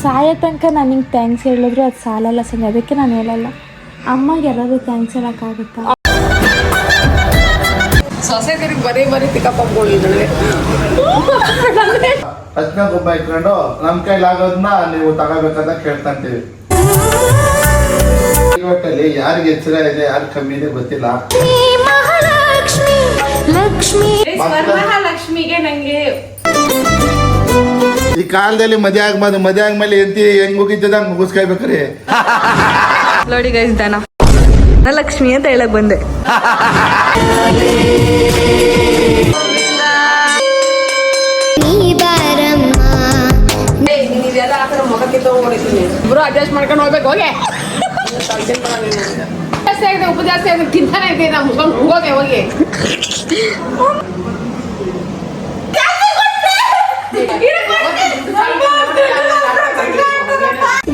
ಸಾಯೋ ತನಕ ನಾನು ಹಿಂಗೆ ಥ್ಯಾಂಕ್ಸ್ ಹೇಳಿದ್ರು ಅದು ಸಾಲಲ್ಲ ಸಂಜೆ, ಅದಕ್ಕೆ ನಾನು ಹೇಳಲ್ಲ. ಅಮ್ಮಗೆ ಯಾರಾದರೂ ಥ್ಯಾಂಕ್ಸ್ ಹೇಳೋಕ್ಕಾಗುತ್ತಾ? ಸೊಸೈಟಿಗೆ ಬರೀ ತಿಕ್ಕಪ್ಪಿದ್ದಾಳೆ. ಅದ್ನ ಗೊಬ್ಬ ಇಟ್ಕೊಂಡು ನಮ್ಮ ಕೈಲಾಗೋದನ್ನ ನೀವು ತಗೋಬೇಕಂತ ಕೇಳ್ಕೊಂತೀವಿ. ಒಟ್ಟಲ್ಲಿ ಯಾರಿಗೆ ಎಚ್ಚರ ಇದೆ ಯಾರು ಕಮ್ಮಿ ಇದೆ ಗೊತ್ತಿಲ್ಲ. ಲಕ್ಷ್ಮಿಗೆ ನಂಗೆ ಈ ಕಾಲದಲ್ಲಿ ಮದುವೆ ಆಗ್ಬಾರ್ದು, ಮದುವೆ ಆದ್ಮೇಲೆ ಎಂತಿ ಹೆಂಗ್ ಮುಗಿತದ ಹಂಗ್ ಮುಗಿಸ್ಕೊಳ್ಬೇಕ್ರಿ. ನೋಡಿ ಗೈಸ್, ದನ ಲಕ್ಷ್ಮಿ ಅಂತ ಹೇಳಕ್ ಬಂದೆ. ಇಬ್ರು ಅಡ್ಜಸ್ಟ್ ಮಾಡ್ಕೊಂಡು ಹೋಗ್ಬೇಕು. ಹೋಗಿ ಜಾಸ್ತಿ ಆಗಿದೆ, ಉಪ್ಪು ಜಾಸ್ತಿ ಆಗಿದೆ, ತಿಂತಾನೆ ಇದ್ದೀನಿ ನಾವು. ಮುಗ್ಕೊಂಡು ಹೋಗಿ ಹೋಗಿ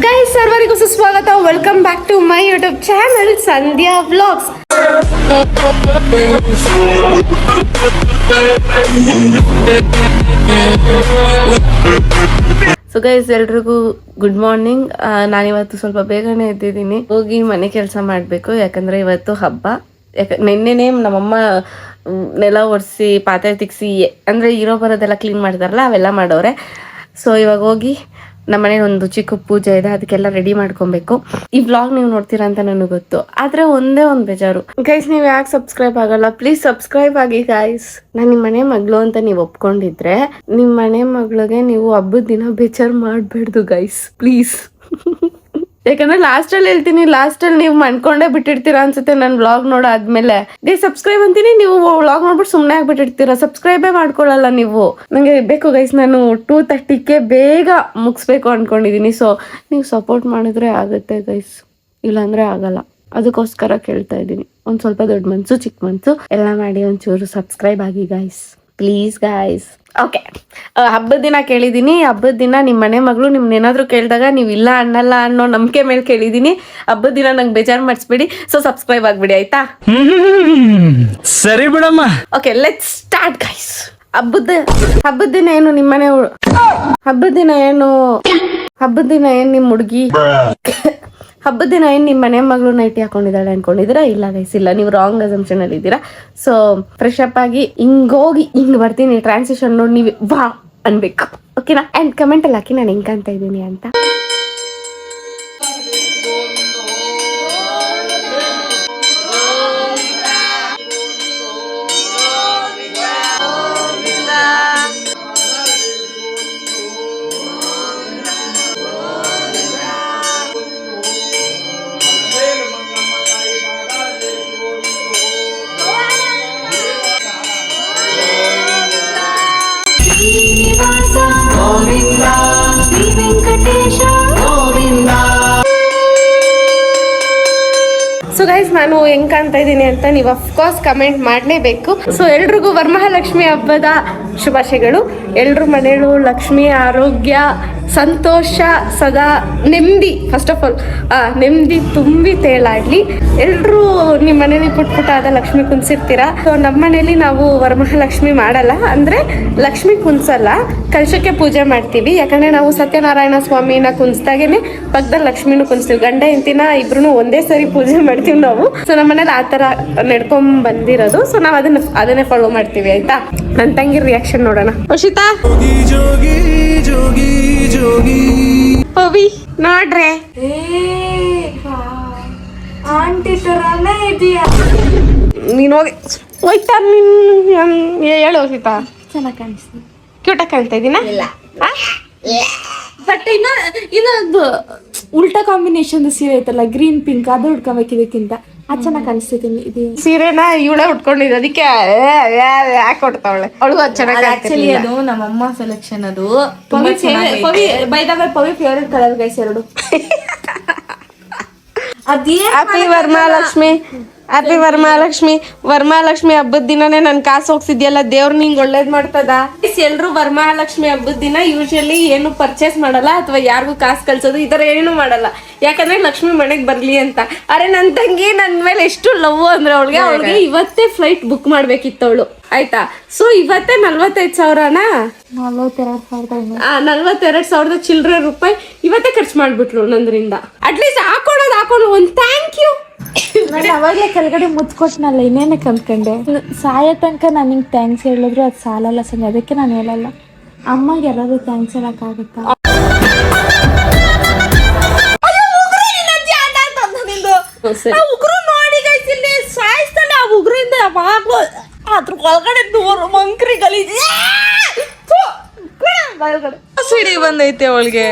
ಗೈಸ್, ಸರ್ವರಿಗೂ ಸುಸ್ವಾಗತ. Welcome back to my YouTube channel Sandhya vlogs. So guys, ಎಲ್ರಿಗೂ ಗುಡ್ ಮಾರ್ನಿಂಗ್. ನಾನಿವತ್ತು ಸ್ವಲ್ಪ ಬೇಗನೆ ಎದ್ದಿದ್ದೀನಿ. ಹೋಗಿ ಮನೆ ಕೆಲಸ ಮಾಡಬೇಕು, ಯಾಕಂದರೆ ಇವತ್ತು ಹಬ್ಬ. ನಿನ್ನೆನೇ ನಮ್ಮಮ್ಮ ನೆಲ ಒರೆಸಿ ಪಾತ್ರೆ ತಿಕ್ಸಿ ಅಂದರೆ ಇರೋ ಬರೋದೆಲ್ಲ ಕ್ಲೀನ್ ಮಾಡ್ತಾರಲ್ಲ, ಅವೆಲ್ಲ ಮಾಡೋರೆ. ಸೊ ಇವಾಗ ಹೋಗಿ ನಮ್ಮ ಮನೇಲಿ ಒಂದು ಚಿಕ್ಕ ಪೂಜೆ ಇದೆ, ಅದಕ್ಕೆಲ್ಲ ರೆಡಿ ಮಾಡ್ಕೊಬೇಕು. ಈ ವ್ಲಾಗ್ ನೀವು ನೋಡ್ತೀರಾ ಅಂತ ನನಗೆ ಗೊತ್ತು, ಆದರೆ ಒಂದೇ ಒಂದು ಬೇಜಾರು ಗೈಸ್, ನೀವು ಯಾಕೆ ಸಬ್ಸ್ಕ್ರೈಬ್ ಆಗಲ್ಲ? ಪ್ಲೀಸ್ ಸಬ್ಸ್ಕ್ರೈಬ್ ಆಗಿ ಗೈಸ್. ನಾನು ನಿಮ್ಮ ಮನೆ ಮಗಳು ಅಂತ ನೀವು ಒಪ್ಕೊಂಡಿದ್ರೆ ನಿಮ್ಮ ಮನೆ ಮಗಳಿಗೆ ನೀವು ಹಬ್ಬದ ದಿನ ಬೇಜಾರು ಮಾಡಬೇಡ್ದು ಗೈಸ್, ಪ್ಲೀಸ್. ಯಾಕಂದ್ರೆ ಲಾಸ್ಟಲ್ಲಿ ಹೇಳ್ತೀನಿ, ಲಾಸ್ಟಲ್ಲಿ ನೀವು ಮಾಡ್ಕೊಂಡೇ ಬಿಟ್ಟಿರ್ತೀರಾ ಅನ್ಸುತ್ತೆ ನನ್ನ ವ್ಲಾಗ್ ನೋಡಾದ್ಮೇಲೆ. ಸಬ್ಸ್ಕ್ರೈಬ್ ಅಂತೀನಿ, ನೀವು ವ್ಲಾಗ್ ನೋಡ್ಬಿಟ್ಟು ಸುಮ್ಮನೆ ಆಗ್ಬಿಟ್ಟಿರ್ತೀರಾ, ಸಬ್ಸ್ಕ್ರೈಬೇ ಮಾಡ್ಕೊಳ್ಳಲ್ಲ ನೀವು. ನನಗೆ ಬೇಕು ಗೈಸ್, ನಾನು 2:30ಕ್ಕೆ ಬೇಗ ಮುಗಿಸ್ಬೇಕು ಅನ್ಕೊಂಡಿದ್ದೀನಿ. ಸೊ ನೀವು ಸಪೋರ್ಟ್ ಮಾಡಿದ್ರೆ ಆಗುತ್ತೆ ಗೈಸ್, ಇಲ್ಲಾಂದ್ರೆ ಆಗಲ್ಲ. ಅದಕ್ಕೋಸ್ಕರ ಕೇಳ್ತಾ ಇದ್ದೀನಿ, ಒಂದು ಸ್ವಲ್ಪ ದೊಡ್ಡ ಮನ್ಸು ಚಿಕ್ಕ ಮನ್ಸು ಎಲ್ಲ ಮಾಡಿ ಒಂಚೂರು ಸಬ್ಸ್ಕ್ರೈಬ್ ಆಗಿ ಗೈಸ್, ಪ್ಲೀಸ್ ಗೈಸ್. ಓಕೆ, ಹಬ್ಬದ ದಿನ ಕೇಳಿದ್ದೀನಿ. ಹಬ್ಬದ ದಿನ ನಿಮ್ಮ ಮನೆ ಮಗಳು ನಿಮ್ನೇನಾದರೂ ಕೇಳಿದಾಗ ನೀವು ಇಲ್ಲ ಅನ್ನಲ್ಲ ಅನ್ನೋ ನಂಬಿಕೆ ಮೇಲೆ ಕೇಳಿದ್ದೀನಿ. ಹಬ್ಬದ ದಿನ ನಂಗೆ ಬೇಜಾರು ಮಾಡಿಸ್ಬೇಡಿ. ಸೊ ಸಬ್ಸ್ಕ್ರೈಬ್ ಆಗ್ಬಿಡಿ, ಆಯ್ತಾ? ಸರಿ ಬಿಡಮ್ಮ. Okay, let's start guys. ಹಬ್ಬದ ದಿನ ಏನು ನಿಮ್ಮನೆ ಹಬ್ಬದ ದಿನ ಏನು ನಿಮ್ಮ ಹುಡುಗಿ ಹಬ್ಬದ ದಿನ ಏನು ನಿಮ್ಮ ಮನೆ ಮಗಳು ನೈಟಿ ಹಾಕೊಂಡಿದ್ದಾಳೆ ಅನ್ಕೊಂಡಿದ್ದೀರಾ? ಇಲ್ಲ ಗೈಸ್, ಇಲ್ಲ, ನೀವು ರಾಂಗ್ ಅಸಂಪ್ಷನ್ ಅಲ್ಲಿ ಇದ್ದೀರಾ. ಸೊ ಫ್ರೆಶ್ ಅಪ್ ಆಗಿ ಹಿಂಗೋಗಿ ಹಿಂಗ್ ಬರ್ತೀನಿ, ಟ್ರಾನ್ಸಿಷನ್ ನೋಡಿ ನೀವು ವಾ ಅನ್ಬೇಕು, ಓಕೆನಾ? ಅಂಡ್ ಕಮೆಂಟ್ ಅಲ್ಲಿ ಹಾಕಿ ನಾನು ಹೆಂಗ್ ಕಾಣ್ತಾ ಇದ್ದೀನಿ ಅಂತ. ಸೊ ಗೈಸ್, ನಾನು ಹೆಂಗ್ ಕಾಣ್ತಾ ಇದ್ದೀನಿ ಅಂತ ನೀವು ಅಫ್ಕೋರ್ಸ್ ಕಮೆಂಟ್ ಮಾಡಲೇಬೇಕು. ಸೊ ಎಲ್ರಿಗೂ ವರಮಹಾಲಕ್ಷ್ಮಿ ಹಬ್ಬದ ಶುಭಾಶಯಗಳು. ಎಲ್ರ ಮನೆಯಲ್ಲೂ ಲಕ್ಷ್ಮಿ ಆರೋಗ್ಯ ಸಂತೋಷ ಸದಾ ನೆಮ್ಮದಿ, ಫಸ್ಟ್ ಆಫ್ ಆಲ್ ನೆಮ್ಮದಿ ತುಂಬಿ ತೇಲಾಡ್ಲಿ. ಎಲ್ರೂ ನಿಮ್ಮ ಮನೇಲಿ ಪುಟ್ಟ ಆದ ಲಕ್ಷ್ಮಿ ಕುಂಸಿರ್ತೀರಾ. ಸೊ ನಮ್ಮ ಮನೇಲಿ ನಾವು ವರಮಹಾಲಕ್ಷ್ಮಿ ಮಾಡಲ್ಲ, ಅಂದ್ರೆ ಲಕ್ಷ್ಮಿ ಕುಂಸಲ್ಲ, ಕಲಶಕ್ಕೆ ಪೂಜೆ ಮಾಡ್ತೀವಿ. ಯಾಕಂದ್ರೆ ನಾವು ಸತ್ಯನಾರಾಯಣ ಸ್ವಾಮಿನ ಕುಂಸ್ದಾಗೇನೆ ಪಕ್ಕದಲ್ಲಿ ಲಕ್ಷ್ಮಿನೂ ಕುಂಸ್ತೀವಿ. ಗಂಡ ಹೆಂಡತಿನ ಇಬ್ರು ಒಂದೇ ಸರಿ ಪೂಜೆ ಮಾಡ್ತೀವಿ ನಾವು. ಸೊ ನಮ್ಮ ಮನೇಲಿ ಆ ತರ ನಡ್ಕೊಂಡ್ ಬಂದಿರೋದು. ಸೊ ನಾವು ಅದನ್ನೇ ಫಾಲೋ ಮಾಡ್ತೀವಿ, ಆಯ್ತಾ? ನನ್ನ ತಂಗಿ ರಿಯಾಕ್ಷನ್ ನೋಡೋಣ. ಉಷಿತಾ, ಪವಿ ನೋಡ್ರೆ ಆಂಟಿ ತರಾನೇ ಇದೆಯಾ ನೀನ್? ಹೋಗಿ ಹೋಯ್ತಾ ಹೇಳು ಉಷಿತಾ. ಚೆನ್ನಾಗಿ ಕಾಣಿಸ್ತೀನಿ, ಕ್ಯೂಟಾಗಿ ಕಾಣ್ತಾ ಇದ್ದೀನ? ಬಟ್ ಇನ್ನೊಂದು ಉಲ್ಟಾ ಕಾಂಬಿನೇಷನ್ ಸೀರೆ ಐತಲ್ಲ, ಗ್ರೀನ್ ಪಿಂಕ್, ಅದು ಉಟ್ಕೋಬೇಕು ಇದಕ್ಕಿಂತ. ಅದು ಚೆನ್ನಾಗಿ ಕಾಣಿಸ್ತಿದ್ದೀನಿ. ಇದು ಸೀರೆನ ಇವಳೆ ಉಟ್ಕೊಂಡಿದ್ದು, ಅದಕ್ಕೆ ಯಾಕೆ ಕೊಡ್ತಾವಳೆ ಅವಳು. ಅದು ಚೆನ್ನಾಗಿ ಆಕ್ಚುಲಿ ಅದು ನಮ್ಮಮ್ಮ ಸೆಲೆಕ್ಷನ್. ಅದು ಪವಿ ಫೇವ್ರೆಟ್ ಕಲರ್ ಗೈಸ್ ಎರಡು. ಹ್ಯಾಪಿ ವರಮಹಾಲಕ್ಷ್ಮಿ, ವರಮಹಾಲಕ್ಷ್ಮಿ ಹಬ್ಬದ ದಿನನೇ ನನ್ ಕಾಸು ಹೋಗ್ಸಿದ್ಯಲ್ಲ, ದೇವ್ರ ನಿಂಗೆ ಒಳ್ಳೇದ್ ಮಾಡ್ತದ. ಗೈಸ್ ಎಲ್ರು ವರಮಹಾಲಕ್ಷ್ಮಿ ಹಬ್ಬದ ದಿನ ಯೂಶಲಿ ಏನು ಪರ್ಚೇಸ್ ಮಾಡಲ್ಲ ಅಥವಾ ಯಾರಿಗೂ ಕಾಸು ಕಳ್ಸೋದು ಈ ತರ ಏನು ಮಾಡಲ್ಲ, ಯಾಕಂದ್ರೆ ಲಕ್ಷ್ಮಿ ಮನೆಗೆ ಬರ್ಲಿ ಅಂತ. ಅರೆ ನನ್ ತಂಗಿ ನನ್ ಮೇಲೆ ಎಷ್ಟು ಲವ್ ಅಂದ್ರೆ ಅವಳಿಗೆ ಇವತ್ತೇ ಫ್ಲೈಟ್ ಬುಕ್ ಮಾಡ್ಬೇಕಿತ್ತು ಅವಳು, ಆಯ್ತಾ. ಸೊ ಇವತ್ತೇ 45,000ನ 42,000 ಚಿಲ್ಲರೆ ರೂಪಾಯಿ ಇವತ್ತೇ ಖರ್ಚು ಮಾಡ್ಬಿಟ್ಲು ನಂದ್ರಿಂದ. ಅಟ್ಲೀಸ್ಟ್ ಹಾಕೊಂಡು ಒಂದ್ ಥ್ಯಾಂಕ್ ಯು. ನಾನು ಅವಾಗಲೇ ಕೆಳಗಡೆ ಮುತ್ಕೊಟ್ನಲ್ಲ, ಇನ್ನೇನಕ್ಕೆ ಅಂದ್ಕೊಂಡೆ. ಸಾಯೋ ತನಕ ನನಗೆ ಥ್ಯಾಂಕ್ಸ್ ಹೇಳಿದ್ರು ಅದು ಸಾಲಲ್ಲ ಸಂಗ, ಅದಕ್ಕೆ ನಾನು ಹೇಳಲ್ಲ. ಅಮ್ಮಗೆ ಎಲ್ಲರೂ ಥ್ಯಾಂಕ್ಸ್ ಹೇಳಕ್ಕಾಗುತ್ತಾ? ಉಗ್ರು ನೋಡಿ ಗೈಸ್ ಇಲ್ಲಿ ಸಾಯಿಸ್ತಾನೆ. ಆ ಉಗ್ರಿಂದ ಯಾವಾಗ್ಲೂ ಅದ್ರ ಒಳಗಡೆ 100 ಮಂಕ್ರಿ ಗಲೀಜ್ ಸಿಡಿ ಬಂದೈತೆ ಅವಳಿಗೆ.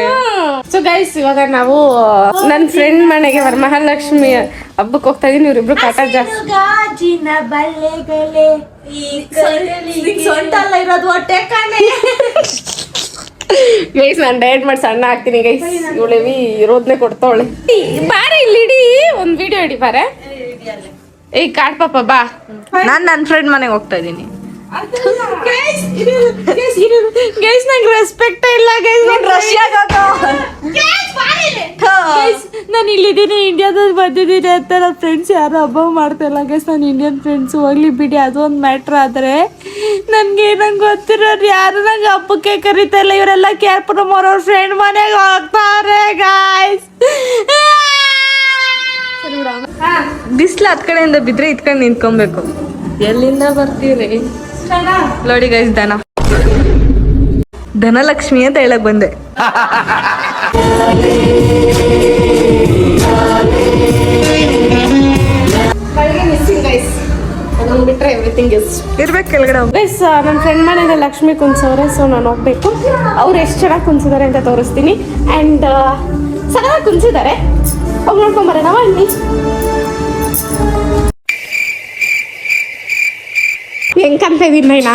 ಸೊ ಗೈಸ್ ಇವಾಗ ನಾವು ನನ್ನ ಫ್ರೆಂಡ್ ಮನೆಗೆ ವರಮಹಾಲಕ್ಷ್ಮಿ ಹಬ್ಬಕ್ಕೆ ಹೋಗ್ತಾ ಇದೀನಿ. ಇವ್ರಿಬ್ರು ಕಾಟ ಜಾಸ್ತಿ ಇರೋದು ಹೊಟ್ಟೆ ಕಾಣೆ. ಗೈಸ್ ನಾನು ಡಯಟ್ ಮಾಡಿ ಸಣ್ಣ ಆಗ್ತೀನಿ ಗೈಸ್. ಇವಳೆವಿ ಇರೋದ್ನೇ ಕೊಡ್ತಾವಳೆ. ಬಾರೆ ಇಲ್ಲಿ ಇಡಿ, ಒಂದ್ ವಿಡಿಯೋ ಇಡಿ ಬಾರೆ. ಏಯ್ ಕಾಟ್ ಪಾಪ ಬಾ. ನಾನ್ ನನ್ನ ಫ್ರೆಂಡ್ ಮನೆಗೆ ಹೋಗ್ತಾ ಇದೀನಿ. ಗೈಸ್ ನಂಗೆ ರೆಸ್ಪೆಕ್ಟ್ ಇಲ್ಲ ಗೈಸ್. ನಾನು ಇಲ್ಲಿದ್ದೀನಿ, ಇಂಡಿಯಾದಲ್ಲಿ ಬಂದಿದ್ದೀನಿ ಅಂತ ನನ್ನ ಫ್ರೆಂಡ್ಸ್ ಯಾರು ಹಬ್ಬ ಮಾಡ್ತಾ ಇಲ್ಲ ಗೈಸ್. ನಾನು ಇಂಡಿಯನ್ ಫ್ರೆಂಡ್ಸು ಹೋಗ್ಲಿ ಬಿಡಿ, ಅದೊಂದು ಮ್ಯಾಟ್ರ್. ಆದರೆ ನನಗೆ ನಂಗೆ ಗೊತ್ತಿರೋರು ಯಾರು ನಂಗೆ ಹಬ್ಬಕ್ಕೆ ಕರೀತಾ ಇಲ್ಲ. ಇವರೆಲ್ಲ ಕೇರ್ಪುರಂ ಅವ್ರವ್ರ ಫ್ರೆಂಡ್ ಮನೆಗೆ ಹೋಗ್ತಾರೆ ಗಾಯ್ಸ್. ಬಿಸ್ಲು ಹತ್ ಕಡೆಯಿಂದ ಬಿದ್ರೆ ಇತ್ ಕಡೆ ನಿಂತ್ಕೊಬೇಕು. ಎಲ್ಲಿಂದ ಬರ್ತೀರಿ? ನೋಡಿ ಗೈಸ್, ಧನಲಕ್ಷ್ಮಿ ಅಂತ ಹೇಳಕ್ ಬಂದೆ. ಅದೊಂದು ಬಿಟ್ರೆ ಎವ್ರಿಥಿಂಗ್ ಇಸ್ ಇರ್ಬೇಕು ಕೆಳಗಡೆ. ಗೈಸ್ ನನ್ನ ಫ್ರೆಂಡ್ ಮನೆಗೆ ಲಕ್ಷ್ಮಿ ಕುಂಸವ್ರೆ, ಸೊ ನಾನು ಹೋಗ್ಬೇಕು. ಅವ್ರು ಎಷ್ಟು ಚೆನ್ನಾಗಿ ಕುಂಸಿದ್ದಾರೆ ಅಂತ ತೋರಿಸ್ತೀನಿ. ಆ್ಯಂಡ್ ಚೆನ್ನಾಗಿ ಕುಂಸಿದ್ದಾರೆ, ಹೋಗಿ ನೋಡ್ಕೊಂಬರೋಣ ಬನ್ನಿ. ಹೆಂಗ್ ಕಾಣ್ತಾ ಇದೀನಿ ನೈನಾ?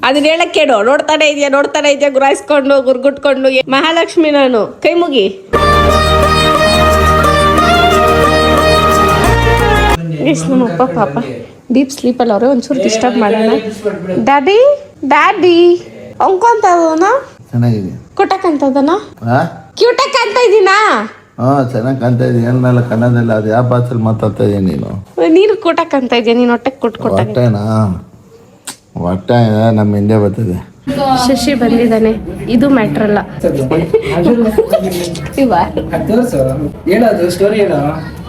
ಅದನ್ನ ಹೇಳಕ್ ಕೇಳು. ನೋಡ್ತಾನೆ ಇದೆಯಾ ಗುರಾಯಿಸ್ಕೊಂಡು ಗುರ್ಗುಟ್ಕೊಂಡು. ಮಹಾಲಕ್ಷ್ಮಿ ನಾನು, ಕೈ ಮುಗಿ. ನಮ್ಮಪ್ಪ ಪಾಪ ಡೀಪ್ ಸ್ಲೀಪಲ್ಲಿ ಅವ್ರೆ, ಒಂಚೂರು ಡಿಸ್ಟರ್ಬ್ ಮಾಡೋಣ. ಡ್ಯಾಡಿ ಅಂಕೊಂತದನ ಚೆನ್ನಾಗಿದೆ. ಕೊಟ್ಟಕ್ಕಂತದನ ಕ್ಯೂಟಕ್ ಅಂತ ಇದೀನಾ? ಚೆನ್ನಾಗಿ ಕಾಣ್ತಾ ಇದೀನಿ. ಏನ್ಮೇಲೆ ಕನ್ನಡದಲ್ಲಿ ಅದು ಯಾವ ಭಾಷೆಯಲ್ಲಿ ಮಾತಾಡ್ತಾ ಇದೀಯ ನೀನು? ನೀನು ಕೊಟ್ಟಕ್ ಅಂತ ಇದೆಯಾ? ನೀನು ಹೊಟ್ಟೆಗೆ ಕೊಟ್ಟ ಹೊಟ್ಟೆನಾ? ಹೊಟ್ಟೆ ನಮ್ಮ ಇಂಡಿಯಾ ಬರ್ತದೆ. ಶಶಿ ಬಂದಿದ್ದಾನೆ, ಇದು ಮ್ಯಾಟ್ರ್ ಅಲ್ಲ.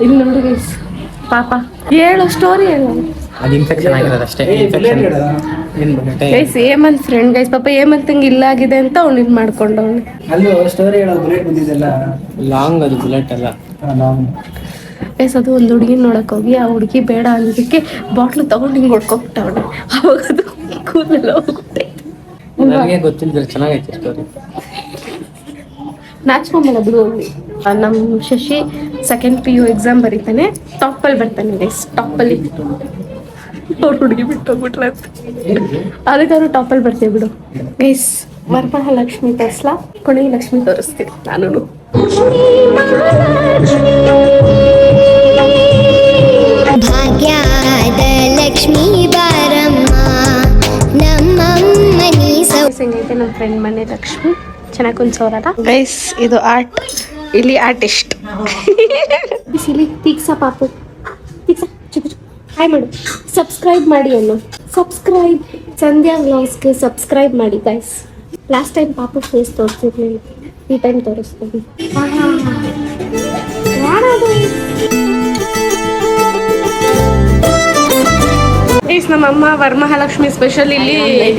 ಇಲ್ಲಿ ನೋಡಿ ಗೈಸ್, ಪಾಪ ಹೇಳು ಸ್ಟೋರಿ ಹೇಳು. ಅದು ಇನ್ಫೆಕ್ಷನ್ ಆಗಿರೋದು ಅಷ್ಟೇ. ಗೈಸ್ ಹೇಮಂತ್ ಫ್ರೆಂಡ್ ಗೈಸ್, ಪಾಪ ಹೇಮಂತಂಗೆ ಇಲ್ಲ ಆಗಿದೆ ಅಂತ ಅವ್ನು ಇದು ಮಾಡ್ಕೊಂಡವನು. ಅಲ್ಲೂ ಸ್ಟೋರಿ ಹೇಳೋದು ಬುಲೆಟ್ ಬಂದಿದ್ದೆಲ್ಲ ಲಾಂಗ್, ಅದು ಬುಲೆಟ್ ಅಲ್ಲ ಲಾಂಗ್. ಗೈಸ್ ಅದು ಒಂದು ಹುಡುಗಿನ ನೋಡಕ್ ಹೋಗಿ ಆ ಹುಡುಗಿ ಬೇಡ ಅಂದಿದ್ದಕ್ಕೆ ಬಾಟ್ಲು ತಗೊಂಡು ಹಿಂಗೆ ಹೊಡ್ಕೊಬಿಟ್ಟವಳೆ. ಅವಾಗ ಅದು ಕೂದಲೆಲ್ಲ ಹೋಗುತ್ತೆ. ನನಗೆ ಗೊತ್ತಿಲ್ಲ, ಚೆನ್ನಾಗೈತೆ ಸ್ಟೋರಿ. ನಾಚ್ಕೊಂಬಲ್ಲ ಬಿಡು. ನಮ್ಮ ಶಶಿ ಸೆಕೆಂಡ್ PU ಎಕ್ಸಾಮ್ ಬರೀತಾನೆ, ಟಾಪಲ್ಲಿ ಬರ್ತಾನೆ ಗೈಸ್. ಟಾಪಲ್ಲಿ ಅವ್ರ ಹುಡುಗಿ ಬಿಟ್ಟೋಗ್ಬಿಟ್ರೆ ಅಂತ ಅದಕ್ಕಾದ್ರೂ ಟಾಪಲ್ಲಿ ಬರ್ತೀವಿ ಬಿಡು ಗೈಸ್. ವರಮಹಾಲಕ್ಷ್ಮಿ ತೋರಿಸ್ಲಾ? ಕೊನೆಗೆ ಲಕ್ಷ್ಮಿ ತೋರಿಸ್ತೀನಿ ನಾನು. ಭಾಗ್ಯದ ಲಕ್ಷ್ಮೀ ಬಾರಮ್ಮ ನಮ್ಮಮ್ಮನಿ ಹೆಂಗೈತೆ ನಮ್ಮ ಫ್ರೆಂಡ್ ಮನೆ ಲಕ್ಷ್ಮಿ, ಚೆನ್ನಾಗಿ ಕುಂಚೋರಲ್ಲ ಗೈಸ್. ಇದು ಆರ್ಟ್, ಇಲ್ಲಿ ಆರ್ಟಿಸ್ಟ್. ಇಲ್ಲಿ ತೀಕ್ಸ ಪಾಪು, ತೀಕ್ಸ ಹಾಯ್ ಮಾಡು. ಸಬ್ಸ್ಕ್ರೈಬ್ ಮಾಡಿ ಅನ್ನು, ಸಬ್ಸ್ಕ್ರೈಬ್ ಸಂಧ್ಯಾ ವ್ಲಾಗ್ಸ್ಗೆ ಸಬ್ಸ್ಕ್ರೈಬ್ ಮಾಡಿ ಗೈಸ್. ಲಾಸ್ಟ್ ಟೈಮ್ ಪಾಪು ಫೇಸ್ ತೋರಿಸ್ತಿರ್ಲಿಲ್ಲ, ಈ ಟೈಮ್ ತೋರಿಸ್ತೀವಿ. ನಮ್ಮಮ್ಮ ವರಮಹಾಲಕ್ಷ್ಮಿ ಸ್ಪೆಷಲ್ ಇಲ್ಲಿ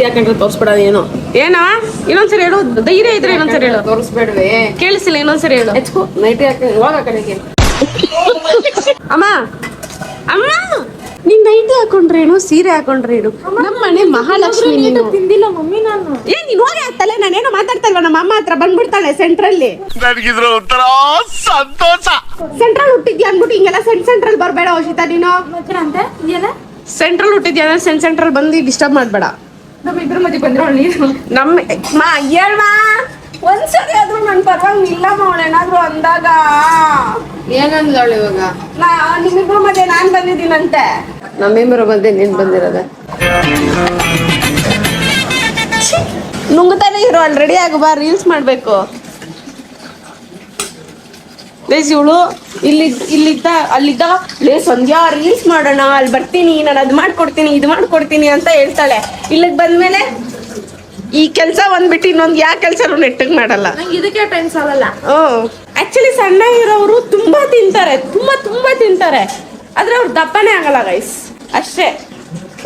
ಯಾಕಂದ್ರೆ ತೋರಿಸ್ಬಿಡೋದು ಏನೋ ಏನವ? ಇನ್ನೊಂದ್ಸರಿ ಹೇಳು, ಧೈರ್ಯ ಇದ್ರೆ ಇನ್ನೊಂದ್ಸರಿ ಹೇಳು. ತೋರಿಸ್ಬೇಡ್ವೆ, ಕೇಳಿಸಿಲ್ಲ, ಇನ್ನೊಂದ್ಸರಿ ಹೇಳು. ಹೆಚ್ಕೋ ನೈಟಿ ಹಾಕಿ ಇವಾಗ ಕಡೆಗೆ. ಅಮ್ಮ ಅಮ್ಮ ನೀನ್ ನೈಟಿ ಹಾಕೊಂಡ್ರೇನು, ಸೀರೆ ಹಾಕೊಂಡ್ರೇನು? ನಮ್ಮ ಮನೆ ಮಹಾಲಕ್ಷ್ಮಿ. ನೀನು ತಿಂದಿಲ್ಲ ಮಮ್ಮಿ ನಾನು. ನೀನ್ ಹೋಗಿ ಆಗ್ತಲ್ಲ, ನಾನೇನೋ ಮಾತಾಡ್ತಾ ಇಲ್ವಾ? ನಮ್ಮ ಅಮ್ಮ ಹತ್ರ ಬಂದ್ಬಿಡ್ತಾಳೆ ಸೆಂಟ್ರಲ್ಲಿ. ನನಗಿದ್ರ ಒಂಥರ ಸಂತೋಷ. ಸೆಂಟ್ರಲ್ ಹುಟ್ಟಿದ್ಯಾ ಅಂದ್ಬಿಟ್ಟು ಹಿಂಗೆಲ್ಲ ಸೆಂಟ್ರಲ್ ಬರ್ಬೇಡ ಓಶಿತಾ ನೀನು. ಸೆಂಟ್ರಲ್ ಹುಟ್ಟಿದ್ಯಾ ಅಂದ್ರೆ ಸೆಂಟ್ರಲ್ ಬಂದು ಡಿಸ್ಟರ್ಬ್ ಮಾಡ್ಬೇಡ. ನಮ್ಮಿಬ್ರು ಮಧ್ಯೆ ಬಂದ್ರೆ ನೀನು ನಮ್ಮ ಹೇಳ್ವಾ ಒಂದ್ಸರಿ ಆದ್ರೂ ನನ್ ಪರವಾಗಿ ನಿಲ್ಲಮ್ಮ ಅವಳು ಏನಾದ್ರು ಅಂದಾಗ. ಏನಂದ್ಲವಳು ಇವಾಗ? ನಿಮ್ಮಿಬ್ರು ಮಧ್ಯೆ ನಾನ್ ಬಂದಿದ್ದೀನಂತೆ. ನಮ್ಮಿಬ್ಬರ ಮಧ್ಯೆ ನೀನ್ ಬಂದಿರೋದೆ. ನುಂಗ್ತಾನೆ ಇರೋ ಅಲ್ಲಿ ರೆಡಿ ಆಗು ಬಾ ರೀಲ್ಸ್ ಮಾಡಬೇಕು. ಪ್ಲೀಸ್ ಇವಳು ಇಲ್ಲಿದ್ದ ಅಲ್ಲಿದ್ದ ಲೇ ಸಂಧ್ಯಾ ರೀಲ್ಸ್ ಮಾಡೋಣ ಅಲ್ಲಿ ಬರ್ತೀನಿ ನಾನು ಅದು ಮಾಡ್ಕೊಡ್ತೀನಿ ಇದು ಮಾಡ್ಕೊಡ್ತೀನಿ ಅಂತ ಹೇಳ್ತಾಳೆ. ಇಲ್ಲಿಗೆ ಬಂದ್ಮೇಲೆ ಈ ಕೆಲಸ ಒಂದ್ಬಿಟ್ಟು ಇನ್ನೊಂದು ಯಾವ ಕೆಲಸನೂ ನೆಟ್ಟಗೆ ಮಾಡಲ್ಲ. ನಂಗೆ ಇದಕ್ಕೆ ಟೈಮ್ ಸಾಲಲ್ಲ. ಆಕ್ಚುಲಿ ಸಣ್ಣ ಇರೋರು ತುಂಬಾ ತಿಂತಾರೆ, ತುಂಬಾ ತಿಂತಾರೆ, ಆದ್ರೆ ಅವ್ರು ದಪ್ಪನೇ ಆಗಲ್ಲ ಗೈಸ್ ಅಷ್ಟೇ.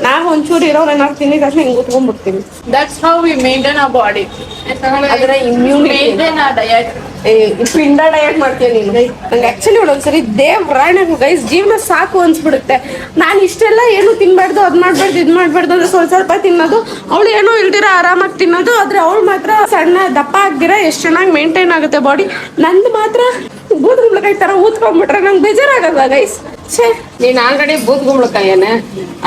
ನಾವು ಒಂಚೂರು ಇರೋರು ಏನಾದ್ರು ತಿಂದಿದ ತಕ್ಷಣ ಹಿಂಗೆ ಕೂತ್ಕೊಂಡ್ಬಿಡ್ತೀವಿ. That's how we maintain our body. ಅದರ ಇಮ್ಯೂನಿಟಿ Maintain our diet. ಪಿಂಡ ಡಯಟ್ ಮಾಡ್ತೀನಿ ನೀನು. ನಂಗೆ ಆಕ್ಚುಲಿ ಒಂದೊಂದ್ಸರಿ ದೇವ್ರಾಣ ಗೈಸ್ ಜೀವನ ಸಾಕು ಅನ್ಸ್ಬಿಡುತ್ತೆ. ನಾನು ಇಷ್ಟೆಲ್ಲ ಏನು ತಿನ್ಬಾರ್ದು ಅದ್ ಮಾಡ್ಬಾರ್ದು ಇದ್ ಮಾಡ್ಬಾರ್ದು ಅಂದ್ರೆ ಸ್ವಲ್ಪ ತಿನ್ನೋದು, ಅವಳು ಏನೋ ಇಲ್ದಿರ ಆರಾಮಾಗಿ ತಿನ್ನೋದು. ಆದ್ರೆ ಅವಳು ಮಾತ್ರ ಸಣ್ಣ ದಪ್ಪ ಆಗ್ದಿರ ಎಷ್ಟು ಚೆನ್ನಾಗಿ ಮೇಂಟೈನ್ ಆಗುತ್ತೆ ಬಾಡಿ. ನಂದು ಮಾತ್ರ ಬೂದ್ಗುಂಬಳಕಾಯಿ ತರ ಊದ್ಕೊಂಡ್ಬಿಟ್ರೆ ನಂಗೆ ಬೇಜಾರಾಗಲ್ಲ ಗೈಸ್. ನೀನ್ ಆಲ್ರೆಡಿ ಬೂತ್ ಗುಂಬಳಕಾಯೇನೆ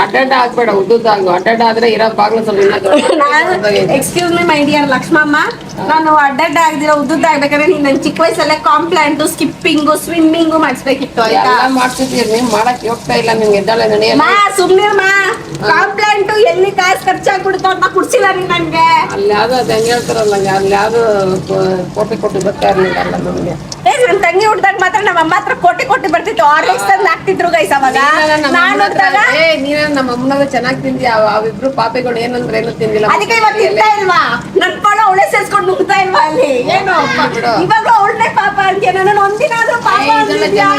ಅಡ್ಡಡ್ಡ ಆಗ್ಬೇಡ, ಉದ್ದುದ್ದಾಗು. ಅಡ್ಡಡ್ಡ ಆದ್ರೆ ಇರೋ ಬಾಗ್ಲು ಸ್ವಲ್ಪ excuse me my dear Lakshmamma, ನಾನು ಅಡ್ಡಡ್ಡ ಆಗ್ದಿರ ಉದ್ದುದ್ದ ಆಗ್ಬೇಕಾದ್ರೆ ನೀನ್ ನನ್ ಚಿಕ್ಕ ವಯಸ್ಸಲ್ಲೇ ಕಾಂಪ್ಲಾಂಟು ಸ್ಕಿಪ್ಪಿಂಗು ಸ್ವಿಮ್ಮಿಂಗು ಮಾಡಿಸ್ಬೇಕಿತ್ತು. ಎಲ್ಲ ಮಾಡ್ತಿದ್ದೀರಿ, ನೀವ್ ಮಾಡಕ್ ಹೋಗ್ತಾ ಇಲ್ಲ. ನಿಮ್ಗೆ ಎದ್ದಾಳೆ ನಡೆಯಲ್ಲ. ಸುಮ್ನಿರ್ಮ, ಕಾಂಪ್ಲಾಂಟು ಎಲ್ಲಿ ಕಾಸು ಖರ್ಚಾಗ್ಬಿಡುತ್ತೋ ಅಂತ ಕುಡ್ಸಿಲ್ಲ ನೀನ್ ನನ್ಗೆ. ಅಲ್ಲಿ ಯಾವ್ದು ಅದು ಹೆಂಗ್ ಹೇಳ್ತಾರಲ್ಲ, ಅಲ್ಲಿ ಯಾವ್ದು ಕೋಟಿ ಕೊಟ್ಟು ಬರ್ತಾ ಇರ್ಲಿಲ್ಲ ನಮ್ಗೆ. ನನ್ ತಂಗಿ ಹುಡ್ದಾಗ ಮಾತ್ರ ನಮ್ಮ ಅಮ್ಮ ಹತ್ರ ಕೋಟಿ ಬರ್ತಿತ್ತು. ಆರ್ಲೆಕ್ಸ್ ತಂದು ಹಾಕ್ತಿದ್ರು ಗೈಸ್ ಅವಾಗ. ನೀನ ನಮ್ಮ ಅಮ್ಮನಾಗ ಚೆನ್ನಾಗಿ ತಿಂದಿ. ಅವಿಬ್ರು ಪಾಪೆಗಳು ಏನಂದ್ರೆ ಏನು ತಿಂದಿಲ್ಲ. ಅದಕ್ಕೆ ಇವಾಗ ತಿಂತಾ ಇಲ್ವಾ? ನನ್ಕೊಳ್ಳೋ ಅವಳೆ ಸೇರ್ಸ್ಕೊಂಡು ನುಗ್ತಾ ಇಲ್ವಾ ಅಲ್ಲಿ? ಏನು ಇವಾಗ ಅವಳೇ ಪಾಪ ಅಂತೀಯ, ನನ್ನ ಒಂದಿನ ಆದ್ರೂ ಪಾಪ ಅಂತಿದ್ಯಾ?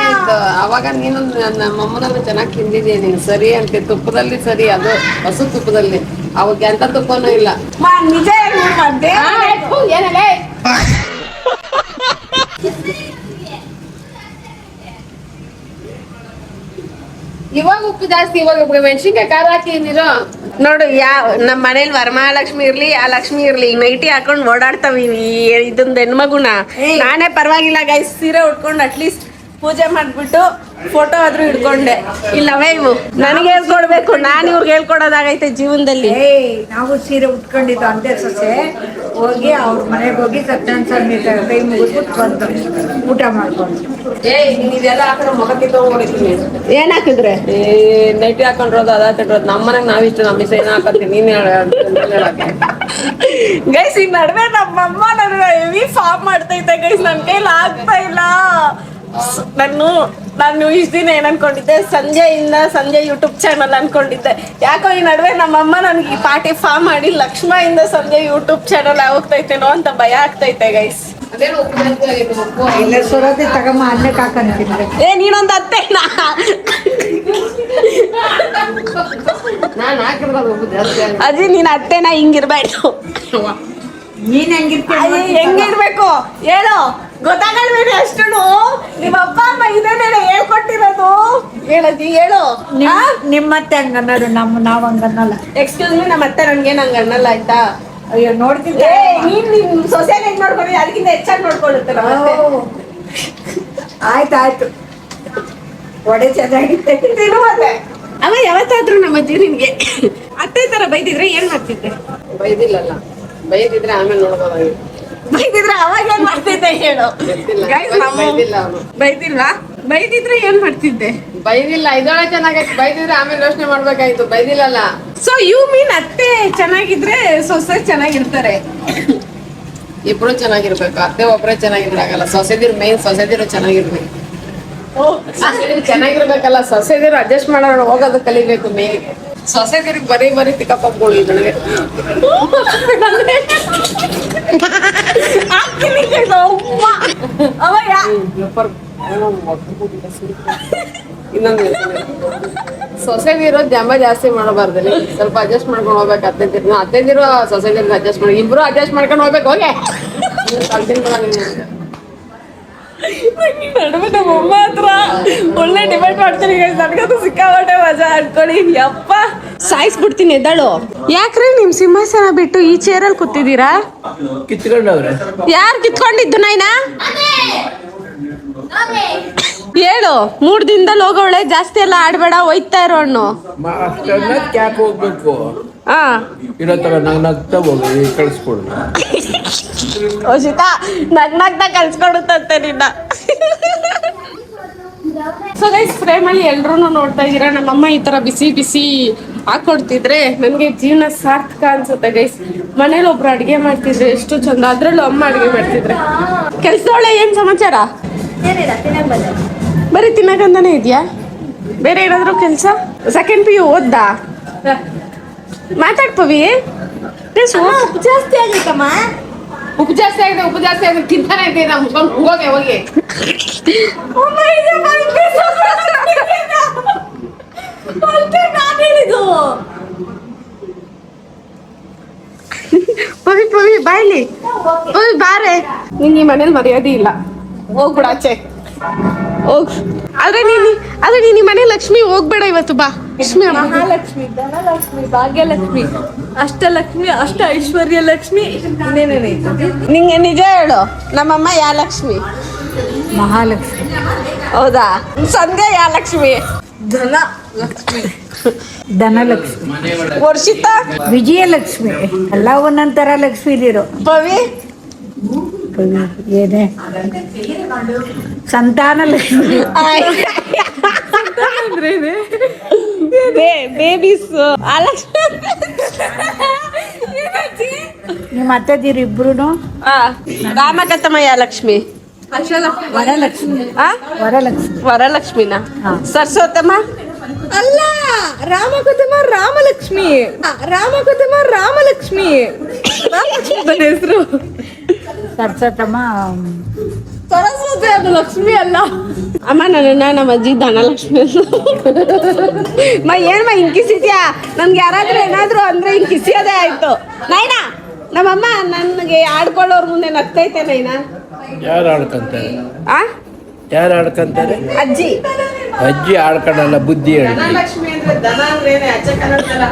ಅವಾಗ ನೀನು ನಮ್ಮ ಅಮ್ಮನಾಗ ಚೆನ್ನಾಗಿ ತಿಂದಿದ್ಯಾ ನೀನು, ಸರಿ ಅಂತೆ. ತುಪ್ಪದಲ್ಲಿ ಸರಿ, ಅದು ಹಸು ತುಪ್ಪದಲ್ಲಿ. ಅವಾಗ ಎಂತ ತುಪ್ಪನೂ ಇಲ್ಲ. ನಿಜ ಇವಾಗ ಉಪ್ಪು ಜಾಸ್ತಿ, ಇವಾಗ ಮೆಣಸಿನ್ಕಾಯಿ ಖಾರ ಹಾಕಿದಿರೋ ನೋಡು. ನಮ್ಮ ಮನೇಲಿ ವರಮಹಾಲಕ್ಷ್ಮಿ ಇರ್ಲಿ ಆ ಲಕ್ಷ್ಮಿ ಇರ್ಲಿ ನೈಟಿ ಹಾಕೊಂಡ್ ಓಡಾಡ್ತಾವ ಇದೊಂದು ಹೆಣ್ಮಗುನ. ನಾನೇ ಪರವಾಗಿಲ್ಲ ಗೈಸ್, ಸೀರೆ ಉಟ್ಕೊಂಡು ಅಟ್ಲೀಸ್ಟ್ ಪೂಜೆ ಮಾಡ್ಬಿಟ್ಟು ಫೋಟೋ ಆದ್ರೂ ಹಿಡ್ಕೊಂಡೆ. ಇಲ್ಲವೇ ಇವು ನನಗೆ ಹೇಳ್ಕೊಡ್ಬೇಕು, ನಾನು ಇವ್ರಿಗೆ ಹೇಳ್ಕೊಡೋದಾಗೈತೆ ಜೀವನದಲ್ಲಿ. ನಾವು ಸೀರೆ ಉಟ್ಕೊಂಡಿದ್ದು ಅಂತೆ ಸೊಸೆ ಹೋಗಿ ಅವ್ರ ಮನೆಗೆ ಹೋಗಿ ಸತ್ಯನಾರಾಯಣ ಕೈ ಮುಗಿಸ್ಬಿಟ್ಟು ಬಂದು ಊಟ ಮಾಡ್ಕೊಂಡು. ಇದೆಲ್ಲ ಹಾಕೊಂಡು ಮೊಗಕ್ಕೆ ತಗೊಂಡಿದ್ದೀನಿ. ಏನ್ ಹಾಕಿದ್ರೆ ನೈಟಿ ಹಾಕೊಂಡ್ರೋದು ಅದ ಹಾಕೊಂಡ್ರೋದು. ನಮ್ಮ ಮನೆಗೆ ನಾವಿಷ್ಟು ನಮ್ಮ ಮಿಸ್ ಏನ್ ಹಾಕತ್ತೀನಿ, ನೀನ್ ಹೇಳಕ್ಕೆ ಗೈಸ್. ಈ ನಡುವೆ ನಮ್ಮಮ್ಮ ನನ್ನ ಹೆವಿ ಫಾರ್ಮ್ ಮಾಡ್ತೈತೆ ಗೈಸ್, ನನ್ ಕೈಲಿ ಆಗ್ತಾ ಇಲ್ಲ. ನಾನು ಇಷ್ಟ ದಿನ ಏನ್ ಅನ್ಕೊಂಡಿದ್ದೆ, ಸಂಜೆ ಯೂಟ್ಯೂಬ್ ಚಾನಲ್ ಅನ್ಕೊಂಡಿದ್ದೆ. ಯಾಕೋ ಈ ನಡುವೆ ನಮ್ಮಮ್ಮ ನನ್ಗೆ ಈ ಪಾರ್ಟಿ ಫಾರ್ಮ್ ಮಾಡಿ ಲಕ್ಷ್ಮಯಿಂದ ಸಂಜೆ ಯೂಟ್ಯೂಬ್ ಚಾನಲ್ ಹೋಗ್ತೈತೇನೋ ಅಂತ ಭಯ ಆಗ್ತೈತೆ ಗೈಸ್. ಅದೇನು ಉಪ್ಪು ಜಾಸ್ತಿ ಆಗಿತ್ತು, ಉಪ್ಪು ಇಲ್ಲ ಸೊರತೆ ತಗೊಂಬ ಅನ್ನಕ್ಕೆ ಹಾಕೊಂತೀನಿ. ನೀನೊಂದು ಅತ್ತೆನಾ? ನಾನು ಹಾಕಿರೋದು ಉಪ್ಪು ಜಾಸ್ತಿ ಆಗಿದೆ. ಅದೇ ನೀನ್ ಅತ್ತೆನಾ? ಹಿಂಗಿರ್ಬೇಕು. ನೀನ್ ಹೆಂಗಿರ್ತೀಯ? ಹೆಂಗಿರ್ಬೇಕು ಹೇಳು, ಗೊತ್ತಾಗಲ್ವೇನೆ ಅಷ್ಟು. ನಿಮ್ಮ ಅಪ್ಪ ಅಮ್ಮ ಇದನ್ನೇ ಹೇಳ್ಕೊಟ್ಟಿರೋದು. ಹೇಳದಿ ಹೇಳು. ನಿಮ್ಮತ್ತೆ ಹಂಗ ಅನ್ನೋದು, ನಾವ್ ಹಂಗ ಅನ್ನಲ್ಲ. ಎಕ್ಸ್ಕ್ಯೂಸ್ ಮಿ, ನಮ್ಮ ಅತ್ತೆ ನನ್ಗೇನು ಹಂಗ ಅನ್ನಲ್ಲ ಆಯ್ತಾ? ಅಯ್ಯೋ ನೋಡ್ತಿದ್ದೆ ನೀನ್ ನಿಮ್ ಸೊಸೆನ ಹೆಂಗ್ ನೋಡ್ಕೊಳ್ಳಿ ಅದಕ್ಕಿಂತ ಹೆಚ್ಚಾಗಿ ನೋಡ್ಕೊಳ್ಳುತ್ತೆ ನಮ್ಮ ಅತ್ತೆ. ಆಯ್ತಾಯ್ತು, ಒಡೆ ಚೆನ್ನಾಗಿತ್ತೆ. ಮತ್ತೆ ಅವ ಯಾವತ್ತಾದ್ರೂ ನಮ್ಮ ಅಜ್ಜಿ ನಿನ್ಗೆ ಅತ್ತೆ ತರ ಬೈದಿದ್ರೆ ಏನ್ ಮಾಡ್ತಿದ್ದೆ? ಬೈದಿಲ್ಲಲ್ಲ, ಬೈದಿದ್ರೆ ಆಮೇಲೆ ನೋಡ್ಬೋದಾಗಿತ್ತು. ಬೈದಿದ್ರೆ ಅವಾಗ ಏನ್ ಮಾಡ್ತಿದ್ದೆ ಹೇಳು? ಬೈದಿಲ್ಲ ಅವನು. ಬೈದಿಲ್ವಾ? ಬೈದಿದ್ರೆ ಏನ್ ಮಾಡ್ತಿದ್ದೆ? ಬೈದಿಲ್ಲ, ಇದೊಳೆ ಚೆನ್ನಾಗೈತೆ. ಬೈದಿದ್ರೆ ಆಮೇಲೆ ಯೋಚನೆ ಮಾಡ್ಬೇಕಾಯ್ತು. ಬೈದಿಲ್ಲಲ್ಲ. ಸೊ ಯು ಮೀನ್ ಅತ್ತೆ ಚೆನ್ನಾಗಿದ್ರೆ ಸೊಸೆ ಚೆನ್ನಾಗಿರ್ತಾರೆ? ಇಬ್ರು ಚೆನ್ನಾಗಿರ್ಬೇಕು. ಅತ್ತೆ ಒಬ್ಬರೇ ಚೆನ್ನಾಗಿರ್ಬೇಕಾಗಲ್ಲ. ಸೊಸೆದಿರು ಮೇನ್, ಸೊಸೆದಿರು ಚೆನ್ನಾಗಿರ್ಬೇಕು. ಸೊಸೆದಿರು ಚೆನ್ನಾಗಿರ್ಬೇಕಲ್ಲ, ಸೊಸೆದಿರು ಅಡ್ಜಸ್ಟ್ ಮಾಡೋಣ ಹೋಗೋದು ಕಲಿಬೇಕು ಮೇನ್. ಸೊಸೆದಿರಿಗೆ ಬರೀ ಪಿಕಪ್ಗಳು ಇದ್ರೆ ಇನ್ನೊಂದು ಸೊಸೆದಿರೋ ಜಂಬ ಜಾಸ್ತಿ ಮಾಡಬಾರ್ದು. ಸ್ವಲ್ಪ ಅಡ್ಜಸ್ಟ್ ಮಾಡ್ಕೊಂಡು ಹೋಗ್ಬೇಕು. ಅತ್ತೆದಿರು ಸೊಸೆದಿರ್ಗೆ ಅಡ್ಜಸ್ಟ್ ಮಾಡಿ, ಇಬ್ರು ಅಡ್ಜಸ್ಟ್ ಮಾಡ್ಕೊಂಡು ಹೋಗ್ಬೇಕು. ಹೋಗಿ ನಡುವೆ ನಮ್ಮ ಅಮ್ಮ ಹತ್ರ ಒಳ್ಳೆ ಡಿಬೇಟ್ ಮಾಡ್ತೀನಿ. ನನಗದು ಸಿಕ್ಕಾಪಟ್ಟೆ ಮಜಾ ಅನ್ಕೊಳ್ಳಿ. ಯಪ್ಪ ಸಾಯಿಸ್ಬಿಡ್ತೀನಿ. ಎದ್ದಾಳು. ಯಾಕ್ರಿ ನಿಮ್ ಸಿಂಹಾಸನ ಬಿಟ್ಟು ಈ ಚೇರಲ್ಲಿ ಕೂತಿದ್ದೀರಾ? ಕಿತ್ಕೊಂಡವ್ರೆ. ಯಾರು ಕಿತ್ಕೊಂಡಿದ್ದು ನಾಯ್ನಾ? ಹೇಳು. 3 ದಿನದಲ್ಲಿ ಹೋಗೋಳೆ, ಜಾಸ್ತಿ ಎಲ್ಲ ಆಡ್ಬೇಡ, ಹೋಯ್ತಾ ಇರೋ ಹಣ್ಣು. ಕ್ಯಾಪ್ ಹೋಗ್ಬೇಕು. ಇರೋ ತರ ನಗ್ತಾ ಹೋಗಿ ಕಳಿಸ್ಕೊಡು. ಓಶಿತಾ ನಗ್ನಗ್ತಾ ಕಲ್ಸ್ಕೊಡುತ್ತಂತೆ ನಿನ್ನ. ಸೊ ಗೈಸ್, ಫ್ರೇಮ್ ಅಲ್ಲಿ ಎಲ್ರು ನೋಡ್ತಾ ಇದೀರಾ. ನಮ್ಮಮ್ಮ ಈ ತರ ಬಿಸಿ ಹಾಕೊಡ್ತಿದ್ರೆ ನನಗೆ ಜೀವನ ಸಾರ್ಥಕ ಅನ್ಸುತ್ತೆ ಗೈಸ್. ಮನೇಲಿ ಒಬ್ರು ಅಡ್ಗೆ ಮಾಡ್ತಿದ್ರೆ ಎಷ್ಟು ಚಂದ, ಅದ್ರಲ್ಲೂ ಅಮ್ಮ ಅಡ್ಗೆ ಮಾಡ್ತಿದ್ರೆ. ಕೆಲ್ಸದೊಳೆ ಏನ್ ಸಮಾಚಾರ? ಬರೀ ತಿನ್ನಕಂತಾನೆ ಇದೆಯಾ? ಬೇರೆ ಏನಾದ್ರು ಕೆಲಸ? Second PU ಓದ್ದಾ? ಮಾತಾಡ್ ಪವಿ. ಜಾಸ್ತಿ ಆಗೈತಮ್ಮ. ಉಪ್ಪು ಜಾಸ್ತಿ ಆಗಿದೆ ತಿಂತಾನೆ ಇದೆ ಹೋಗಿ ಹೋಗಿ. ಪವಿ ಬಾಯ್ಲಿ. ಪವಿ ಬಾರೆ, ನಿಂಗೆ ಈ ಮನೇಲಿ ಮರ್ಯಾದೆ ಇಲ್ಲ, ಹೋಗ್ಬಿಡ ಆಚೆ ಹೋಗ್. ಆದ್ರೆ ನೀನ್ ಈ ಮನೆ ಲಕ್ಷ್ಮಿ ಹೋಗ್ಬೇಡ ಇವತ್ತು. ಬಾ ಲಕ್ಷ್ಮಿ, ಮಹಾಲಕ್ಷ್ಮಿ, ಧನಲಕ್ಷ್ಮಿ, ಭಾಗ್ಯಲಕ್ಷ್ಮಿ, ಅಷ್ಟಲಕ್ಷ್ಮಿ, ಅಷ್ಟ ಐಶ್ವರ್ಯ ಲಕ್ಷ್ಮಿ, ಇನ್ನೇನೇನೈತೆ? ನಿಂಗೆ ನಿಜ ಹೇಳು, ನಮ್ಮಮ್ಮ ಯಾ ಲಕ್ಷ್ಮಿ? ಮಹಾಲಕ್ಷ್ಮಿ. ಹೌದಾ? ಸಂಧ್ಯಾ ಯಾ ಲಕ್ಷ್ಮಿ? ಧನಲಕ್ಷ್ಮಿ. ಧನಲಕ್ಷ್ಮಿ. ವರ್ಷಿತಾ? ವಿಜಯಲಕ್ಷ್ಮಿ. ಎಲ್ಲ ಒಂದೊಂಥರ ಲಕ್ಷ್ಮಿ ಇದಿರೋ. ಪವಿ? ಏನೇ ಸಂತಾನ ಲಕ್ಷ್ಮಿ. ಬೇಬೀಸ್ ನಿಮ್ಮ ಅತ್ತೆದಿರು ಇಬ್ರು. ರಾಮಕಥಮಯ್ಯ ಲಕ್ಷ್ಮಿ, ವರಲಕ್ಷ್ಮಿ. ವರಲಕ್ಷ್ಮಿ. ವರಲಕ್ಷ್ಮಿನ? ಸರಸ್ವತಮ್ಮ ಅಲ್ಲ, ರಾಮಕಥಮ ರಾಮಲಕ್ಷ್ಮಿ. ರಾಮಕಥಮ ರಾಮಲಕ್ಷ್ಮಿ. ನನ್ನ ಹೆಸರು ಸರಸ್ವತಮ್ಮ. ಸರಸ್ವತಿ, ಅದು ಲಕ್ಷ್ಮಿ ಅಲ್ಲ. ಅಮ್ಮ ನನ್ನ ನಮ್ಮ ಅಜ್ಜಿ ಧನಲಕ್ಷ್ಮಿ. ಏನ್ಮ ಹಿಂಕಿಸಿದ್ಯಾ? ನನ್ಗೆ ಯಾರಾದ್ರೂ ಏನಾದ್ರು ಅಂದ್ರೆ ಹಿಂಕಿಸಿಯೋದೇ ಆಯ್ತು. ನೈನಾ, ನಮ್ಮಮ್ಮ ನನ್ಗೆ ಆಡ್ಕೊಳ್ಳೋರ್ ಮುಂದೆ ನಗ್ತೈತೆ ನೈನಾ. ಯಾರು ಆಡ್ಕೊಂತಾರೆ? ಆ ಯಾರು ಆಡ್ಕೊಂತಾರೆ? ಅಜ್ಜಿ. ಅಜ್ಜಿ ಆಡ್ಕೊಂಡಲ್ಲ, ಬುದ್ಧಿ ಹೇಳಿ. ಧನಲಕ್ಷ್ಮಿ ಅಂದ್ರೆ ದನ ಅಂದ್ರೇನೆ ಅಚ್ಚ ಕನ್ನಡದಲ್ಲ.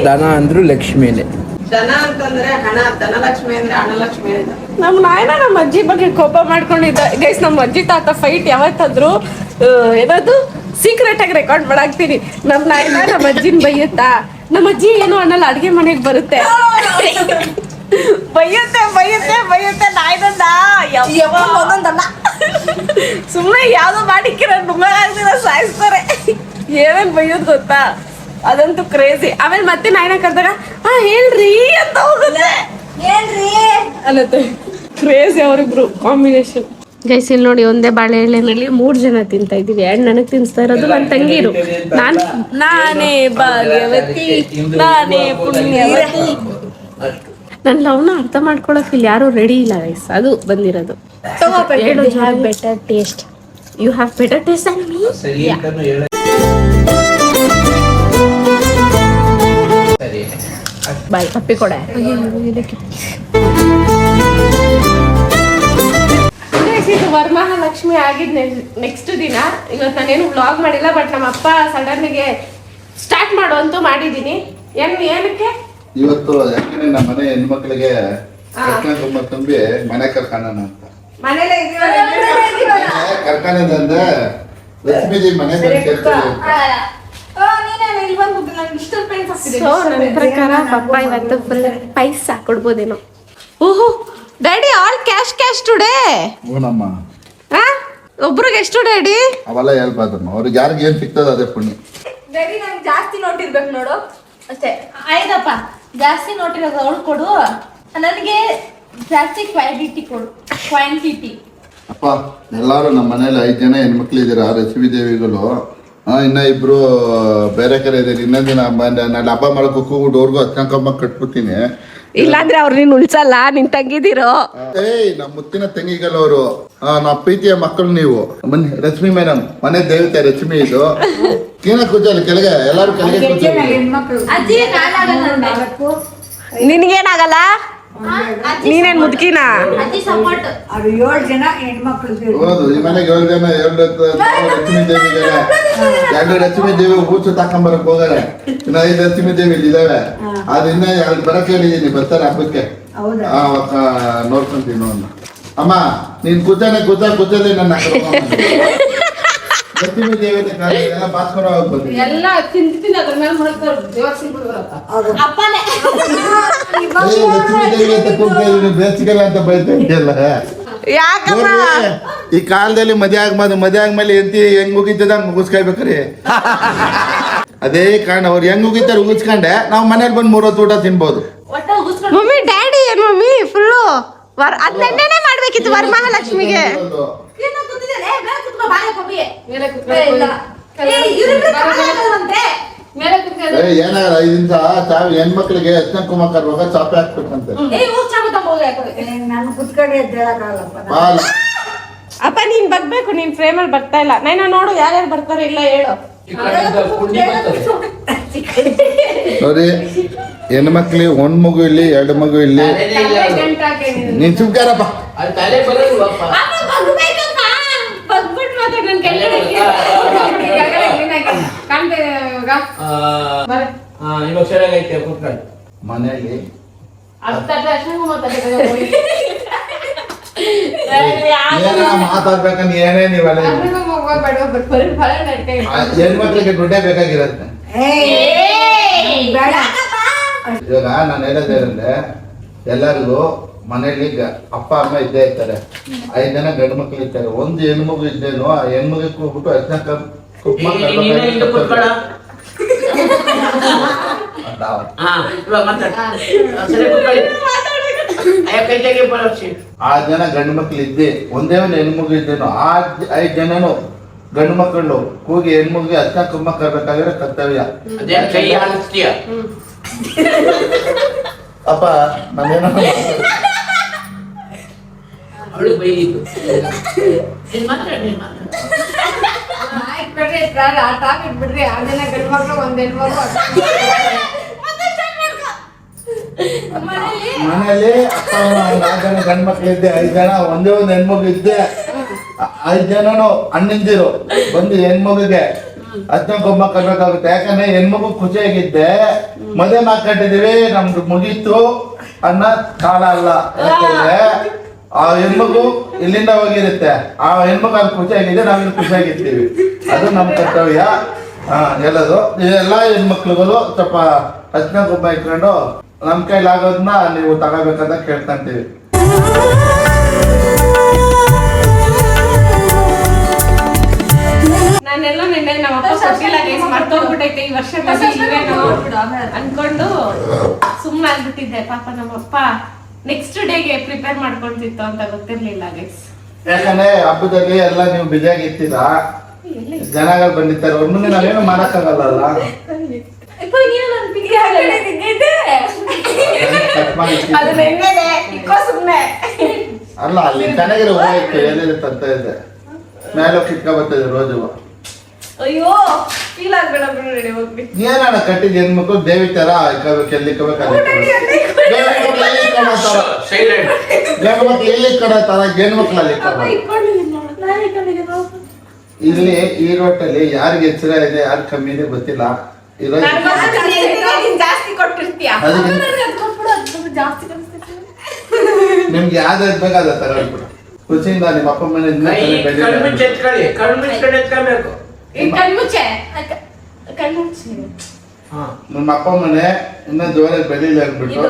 ದನ ಅಂದ್ರು ಲಕ್ಷ್ಮಿನೇ. ದನ ಅಂತಂದ್ರೆ ಹಣ, ಧನಲಕ್ಷ್ಮಿ ಅಂದ್ರೆ ಹಣಲಕ್ಷ್ಮಿ ಅಂತ. ನಮ್ಮ ನಾಯನ ನಮ್ಮ ಅಜ್ಜಿ ಬಗ್ಗೆ ಕೋಪ ಮಾಡ್ಕೊಂಡಿದ್ದ ಗೈಸ್. ನಮ್ಮ ಅಜ್ಜಿ ತಾತ ಫೈಟ್ ಯಾವತ್ತಾದ್ರು ಏನಾದ್ರು ಸೀಕ್ರೆಟ್ ಆಗಿ ರೆಕಾರ್ಡ್ ಮಾಡಾಕ್ತೀನಿ. ನಮ್ಮ ನಾಯನ ನಮ್ಮ ಅಜ್ಜಿನ ಬೈಯುತ್ತಾ? ನಮ್ಮ ಅಜ್ಜಿ ಏನು ಅನ್ನಲ್ಲ, ಅಡ್ಗೆ ಮನೆಗೆ ಬರುತ್ತೆ, ಬೈಯುತ್ತೆ ನಾಯ್ನಂದ ಸುಮ್ಮನೆ ಯಾವ್ದೋ ಮಾಡಿಕ್ಕಿರ ನುಂಗಾಗ್ದಿರ ಸಾಯಿಸ್ತಾರೆ. ಏನೇನ್ ಬೈಯೋದ್ ಗೊತ್ತಾ? ಅದಂತೂ ಕ್ರೇಜಿ. ಆಮೇಲೆ ಮತ್ತೆ ನಾಯಿನ ಕರೆದಾಗ ಹೇಳ್ರಿ ಅಂತ ಹೋಗುತ್ತೆ, ಹೇಳ್ರಿ ಅನ್ನತ್ತೆ. ಕ್ರೇಜಿ ಅವರಿಬ್ರು ಕಾಂಬಿನೇಷನ್. ಗೈಸ್ ಇಲ್ಲಿ ನೋಡಿ, ಒಂದೇ ಬಾಳೆಹಣ್ಣಿನಲ್ಲಿ 3 ಜನ ತಿಂತಾ ಇದೀವಿ. ಆ್ಯಂಡ್ ನನಗೆ ತಿನ್ಸ್ತಾ ಇರೋದು ನನ್ನ ತಂಗಿರು. ನಾನೇ ಭಾಗ್ಯವತಿ, ನಾನೇ ಪುಣ್ಯವತಿ. ನನ್ನ ಲವ್ನ ಅರ್ಥ ಮಾಡ್ಕೊಳಕ್ ಇಲ್ಲಿ ಯಾರು ರೆಡಿ ಇಲ್ಲ ಗೈಸ್. ಅದು ಬಂದಿರೋದು. Better taste. You have better taste on me. ಬಾಯ್ ಕಪ್ಪಿ ಕೊಡೆ. ಇದು ವರಮಹಾಲಕ್ಷ್ಮಿ ಆಗಿದ್ ನೆಕ್ಸ್ಟ್ ದಿನ. ಇವತ್ತು ನಾನೇನು ವ್ಲಾಗ್ ಮಾಡಿಲ್ಲ, ಬಟ್ ನಮ್ಮ ಅಪ್ಪ ಸಡನ್ಗೆ ಸ್ಟಾರ್ಟ್ ಮಾಡು ಅಂತೂ ಮಾಡಿದೀನಿ. ಏನಕ್ಕೆ ಇವತ್ತು ಯಾಕಂದ್ರೆ ನಮ್ಮ ಮನೆ ಹೆಣ್ಮಕ್ಳಿಗೆ ಕರ್ಕೊಂಡ್ ತುಂಬಿ ಮನೆ ಕರ್ಕೋಣ ಅಂತ ಮನೇಲೆ ಕರ್ಕೊಂಡಂದ್ರೆ ಲಕ್ಷ್ಮೀಜಿ ಮನೆ ನನ್ನ ಪ್ರಕಾರ ಪಪ್ಪ ಇವತ್ತು ಫುಲ್ ಪೈಸಾ ಕೊಡ್ಬೋದೇನೋ. ಓಹೋ ಡ್ಯಾಡಿ, ಆಲ್ ಕ್ಯಾಶ್ ಟುಡೇ. ಹೂನಮ್ಮ. ಒಬ್ರಿಗೆ ಎಷ್ಟು ಡ್ಯಾಡಿ? ಅವೆಲ್ಲ ಹೇಳ್ಬಾರ್ದಮ್ಮ, ಅವ್ರಿಗೆ ಯಾರಿಗೆ ಏನ್ ಸಿಗ್ತದ ಅದೇ ಪುಣ್ಯ. ಡ್ಯಾಡಿ ನಂಗೆ ಜಾಸ್ತಿ ನೋಟ್ ಇರ್ಬೇಕು ನೋಡು ಅಷ್ಟೇ. ಆಯ್ತಪ್ಪ, ಜಾಸ್ತಿ ನೋಟ್ ಇರೋದು ಅವ್ಳು ಕೊಡು, ನನಗೆ ಜಾಸ್ತಿ ಕ್ವಾಂಟಿಟಿ. ಅಪ್ಪ ಎಲ್ಲಾರು ನಮ್ಮ ಮನೇಲಿ 5 ಜನ ಹೆಣ್ಮಕ್ಳು ಇದ್ದೀರಾ, ಲಕ್ಷ್ಮೀ ದೇವಿಗಳು. ಇನ್ನ ಇಬ್ರು ಬೇರೆ ಕಡೆ ಇದ್ದೀರಿ. ಇನ್ನೊಂದ್ ದಿನ ನಾನು ಹಬ್ಬ ಮಾಡಕ್ ಹೋಗ್ಬಿಟ್ಟು ಅವ್ರಿಗೂ ಹತ್ಕೊಂಬ ಕಟ್ಬಿಡ್ತೀನಿ. ಇಲ್ಲಾಂದ್ರೆ ಅವ್ರು ನೀನ್ ಉಳ್ಸಲ್ಲ, ನಿನ್ ತಂಗಿದಿರೋ. ನಮ್ಮ ಮುತ್ತಿನ ತಂಗಿಗಳವರು, ನಮ್ಮ ಪ್ರೀತಿಯ ಮಕ್ಕಳು ನೀವು. ಬನ್ನಿ ರಶ್ಮಿ ಮೇಡಮ್, ಮನೆ ದೇವತೆ ರಶ್ಮಿ ಇದು. ಕೇನ ಕೂಜಲ್ಲ ಕೆಳಗೆ, ಎಲ್ಲಾರು ಕೆಳಗೆ ಕೂಜಲ್ಲ. ಹೆಣ್ಮಕ್ಳು ಅಜ್ಜಿ ಕಾಲಾಗಲ್ಲ. ನಿನ್ಗೇನಾಗಲ್ಲ? ನೀನೇನ್ ಮುದುಕಿನ? ಅಜ್ಜಿ ಸಪೋರ್ಟ್. ಅವ್ರು 7 ಜನ ಹೆಣ್ಮಕ್ಳು. ಹೌದು, ಈ ಮನೆಗೆ 7 ಜನ, 2 ಲಕ್ಷ್ಮೀ ದೇವಿಗಳೇ. 2 ಲಕ್ಷ್ಮೀ ದೇವಿ ಹೂಚು ತಕೊಂಬರಕ್ ಹೋಗಾರೆ. ಇನ್ನ 5 ಲಕ್ಷ್ಮೀ ದೇವಿ ಇದಾವೆ. ಅದನ್ನ ಅಲ್ಲಿ ಬರಕ್ ಹೇಳಿದೀನಿ, ಬರ್ತಾರೆ ಹಬ್ಬಕ್ಕೆ. ನೋಡ್ಕೊಂತೀವಿ ನೋಡ. ಅಮ್ಮ ನೀನ್ ಕೂತದೆ ನನ್ನ ಲಕ್ಷ್ಮೀ ದೇವತೆ ಎಲ್ಲ ಭಾಸ್ಕರ ಹೋಗ್ಬೋದು. ಎಲ್ಲ ತಿಂತೀನಿ ಅದ್ರ ಮೇಲೆ ಅಪ್ಪನೇ ಲಕ್ಷ್ಮೀ ದೇವಿ ಅಂತ ಕೂಗ್ತಾ ಬೇಸಿಗೆಲ್ಲ ಅಂತ ಬೈತಾ ಇದೆಯಲ್ಲ. ಯಾಕಮ್ಮ? ಈ ಕಾಲದಲ್ಲಿ ಮದುವೆ ಆದ್ಮೇಲೆ ಹೆಂಡತಿ ಹೆಂಗ್ ಮುಗಿತದ ಹಂಗ್ ಮುಗಿಸ್ಕಾಯ್ಬೇಕ್ರಿ. ಅದೇ ಕಾರಣ ಅವ್ರು ಹೆಂಗ್ ಉಗಿತಾರೆ ಉಗಿಸ್ಕೊಂಡೆ ನಾವು ಮನೇಲಿ ಬಂದು 3 ಹೊತ್ತು ಊಟ ತಿನ್ಬೋದು. ಮಮ್ಮಿ ಡ್ಯಾಡಿ ಏನ್ ಮಮ್ಮಿ ಫುಲ್ಲು ಅದ್ ನೆನ್ನೆನೇ ಮಾಡ್ಬೇಕಿತ್ತು ವರಮಹಾಲಕ್ಷ್ಮಿಗೆ. ಏನಾಗಲ್ಲ 5 ನಿಮಿಷ ಚಾವಿ ಹೆಣ್ಮಕ್ಳಿಗೆ ಯತ್ನ ಕುಮಾರ್ ಕರ್ವಾಗ ಚಾಪೆ ಹಾಕ್ಬೇಕಂತೆ. ನಾನು ಕುತ್ಕೊಂಡೆ ಎದ್ದೇಳಕ್ಕಾಗಲ್ಲಪ್ಪ. ಹಾಲು ಅಪ್ಪ ನೀನ್ ಬರ್ಬೇಕು, ನೀನ್ ಫ್ರೇಮಲ್ಲಿ ಬರ್ತಾ ಇಲ್ಲ. ನೈನಾ ನೋಡು ಯಾರ್ಯಾರು ಬರ್ತಾರೆ ಇಲ್ಲ ಹೇಳು. ನೋಡಿ ಹೆಣ್ಮಕ್ಳಿಗೆ 1 ಮಗು ಇಲ್ಲಿ 2 ಮಗು ಇಲ್ಲಿ. ನೀನ್ ಸುಮ್ಕಾರಪ್ಪ. ಮನೆಯಲ್ಲಿ ಮಾತಾಡ್ಬೇಕಂತ ಏನೇ ನೀವೆಲ್ಲ ಹೆಣ್ಮಕ್ಳಿಗೆ ದುಡ್ಡೇ ಬೇಕಾಗಿರತ್ತೆ. ಇವಾಗ ನಾನು ಹೇಳೋದೇನಂದ್ರೆ ಎಲ್ಲರಿಗೂ ಮನೇಲಿ ಅಪ್ಪ ಅಮ್ಮ ಇದ್ದೇ ಇರ್ತಾರೆ. 5 ಜನ ಗಂಡು ಮಕ್ಳು ಇರ್ತಾರೆ. 1 ಹೆಣ್ಮಗು ಇದ್ದೇನು ಆ ಹೆಣ್ಮಗಿಗೆ ಹೋಗ್ಬಿಟ್ಟು 14 ಕುಕ್ಮ ಆ ಜನ ಗಂಡು ಮಕ್ಳು ಇದ್ದೆ, ಒಂದೇ ಒಂದು ಹೆಣ್ಮಗು ಇದ್ದೇನು ಆ 5 ಜನನು ಗಂಡು ಮಕ್ಕಳು ಕೂಗಿ ಹೆಣ್ಮಗಿಗೆ 14 ಕುಮ್ಮ ಕರ್ಬೇಕಾಗಿರೋ ಕರ್ತವ್ಯ. ಅಪ್ಪ ನಾನೇನೋ ಬಿಡ್ರಿ 6 ಜನ ಗಂಡು ಮಕ್ಳು 1 ಹೆಣ್ಮಗು. ಮನೇಲಿ ಅಪ್ಪ 4 ಜನ ಗಂಡು ಮಕ್ಳು ಇದ್ದೆ, 5 ಜನ ಒಂದೇ ಒಂದು ಹೆಣ್ಮಗು ಇದ್ದೆ. 5 ಜನನು ಅಣ್ಣಂದಿರು ಬಂದು ಹೆಣ್ಮಗುಗೆ 14 ಕುಮ್ಮ ಕರ್ಬೇಕಾಗುತ್ತೆ. ಯಾಕಂದ್ರೆ ಹೆಣ್ಮಗು ಖುಷಿಯಾಗಿದ್ದೆ ಮದುವೆ ಮಾಡ್ಕೊಂಡಿದೀವಿ ನಮ್ದು ಮುಗೀತು ಅನ್ನೋ ಕಾಲ ಅಲ್ಲ. ಯಾಕಂದ್ರೆ ಆ ಹೆಣ್ಮಗು ಇಲ್ಲಿಂದ ಹೋಗಿರುತ್ತೆ, ಆ ಹೆಣ್ಮಗು ಅಲ್ಲಿ ಖುಷಿಯಾಗಿದೆ, ನಾವಿಲ್ಲಿ ಖುಷಿಯಾಗಿರ್ತೀವಿ. ಅದು ನಮ್ಮ ಕರ್ತವ್ಯ. ಹೇಳೋದು ಎಲ್ಲ ಹೆಣ್ಮಕ್ಳುಗಳು ಸ್ವಲ್ಪ 14 ಕುಮ್ಮ ಇಟ್ಕೊಂಡು ನಮ್ಮ ಕೈಲಾಗೋದನ್ನ ನೀವು ತಗೋಬೇಕಂತ ಕೇಳ್ಕೊಂತೀವಿ. ನಾನೆಲ್ಲ ನಿನ್ನೆ ನಮ್ಮ ಅಪ್ಪ ಕೊಟ್ಟಿಲ್ಲ ಗೈಸ್, ಮರ್ತೋಗ್ಬಿಟ್ಟೈತೆ ಈ ವರ್ಷ ಅನ್ಕೊಂಡು ಸುಮ್ಮನೆ ಆಗ್ಬಿಟ್ಟಿದ್ದೆ. ಪಾಪ ನಮ್ಮಪ್ಪ ನೆಕ್ಸ್ಟ್ ಡೇಗೆ ಪ್ರಿಪೇರ್ ಮಾಡ್ಕೊಂತಿತ್ತು ಅಂತ ಗೊತ್ತಿರ್ಲಿಲ್ಲ ಗೈಸ್. ಯಾಕಂದ್ರೆ ಹಬ್ಬದಲ್ಲಿ ಎಲ್ಲ ನೀವು ಬಿಜಿಯಾಗಿ ಇರ್ತೀರ, ಜನಗಳು ಬಂದಿರ್ತಾರೆ. ಅವ್ರ ಮುಂದೆ ನಾವೇನು ಮಾಡಕ್ಕಾಗಲ್ಲ. ಅಲ್ಲ ಅಲ್ಲಿ ಚೆನ್ನಾಗಿರೋ ಹೋಗಿತ್ತು ಎಲ್ಲಿರುತ್ತೆ ಅಂತ ಇದೆ ಮೇಲೆ ಕಿಟ್ಕ ಬರ್ತದೆ ರೋಜು. ಅಯ್ಯೋ ಫೀಲ್ ಆಗ್ಬೇಡ ಬಿಡಿ ಹೋಗ್ಲಿ. ಏನಾಣ ಕಟ್ಟಿದ ಹೆಣ್ಮಕ್ಳು ದೇವಿ ತರ ಇಕ್ಕಬೇಕು, ಎಲ್ಲಿ ಇಕ್ಕಬೇಕು ಗಂಡ್ಮಕ್ಳು ಎಲ್ಲಿ ಇಕ್ಕಡತ್ತಾರ, ಹೆಣ್ಮಕ್ಳು ಅಲ್ಲಿ ಇಲ್ಲಿ ಈ ರೋಟಲ್ಲಿ ಯಾರಿಗೆ ಎಚ್ಚರ ಇದೆ ಯಾರು ಕಮ್ಮಿ ಇದೆ ಗೊತ್ತಿಲ್ಲ. ನಿಮ್ಗೆ ಯಾವ್ದು ಬೇಕಾದ ತರ ಖುಷಿಯಿಂದ ನಿಮ್ಮ ಅಪ್ಪ ಮನೆ ನಿಮ್ಮ ಅಪ್ಪ ಮನೆ ಇನ್ನ ಜೋರ ಬೆಳಿಲಿ ಅಂದ್ಬಿಟ್ಟು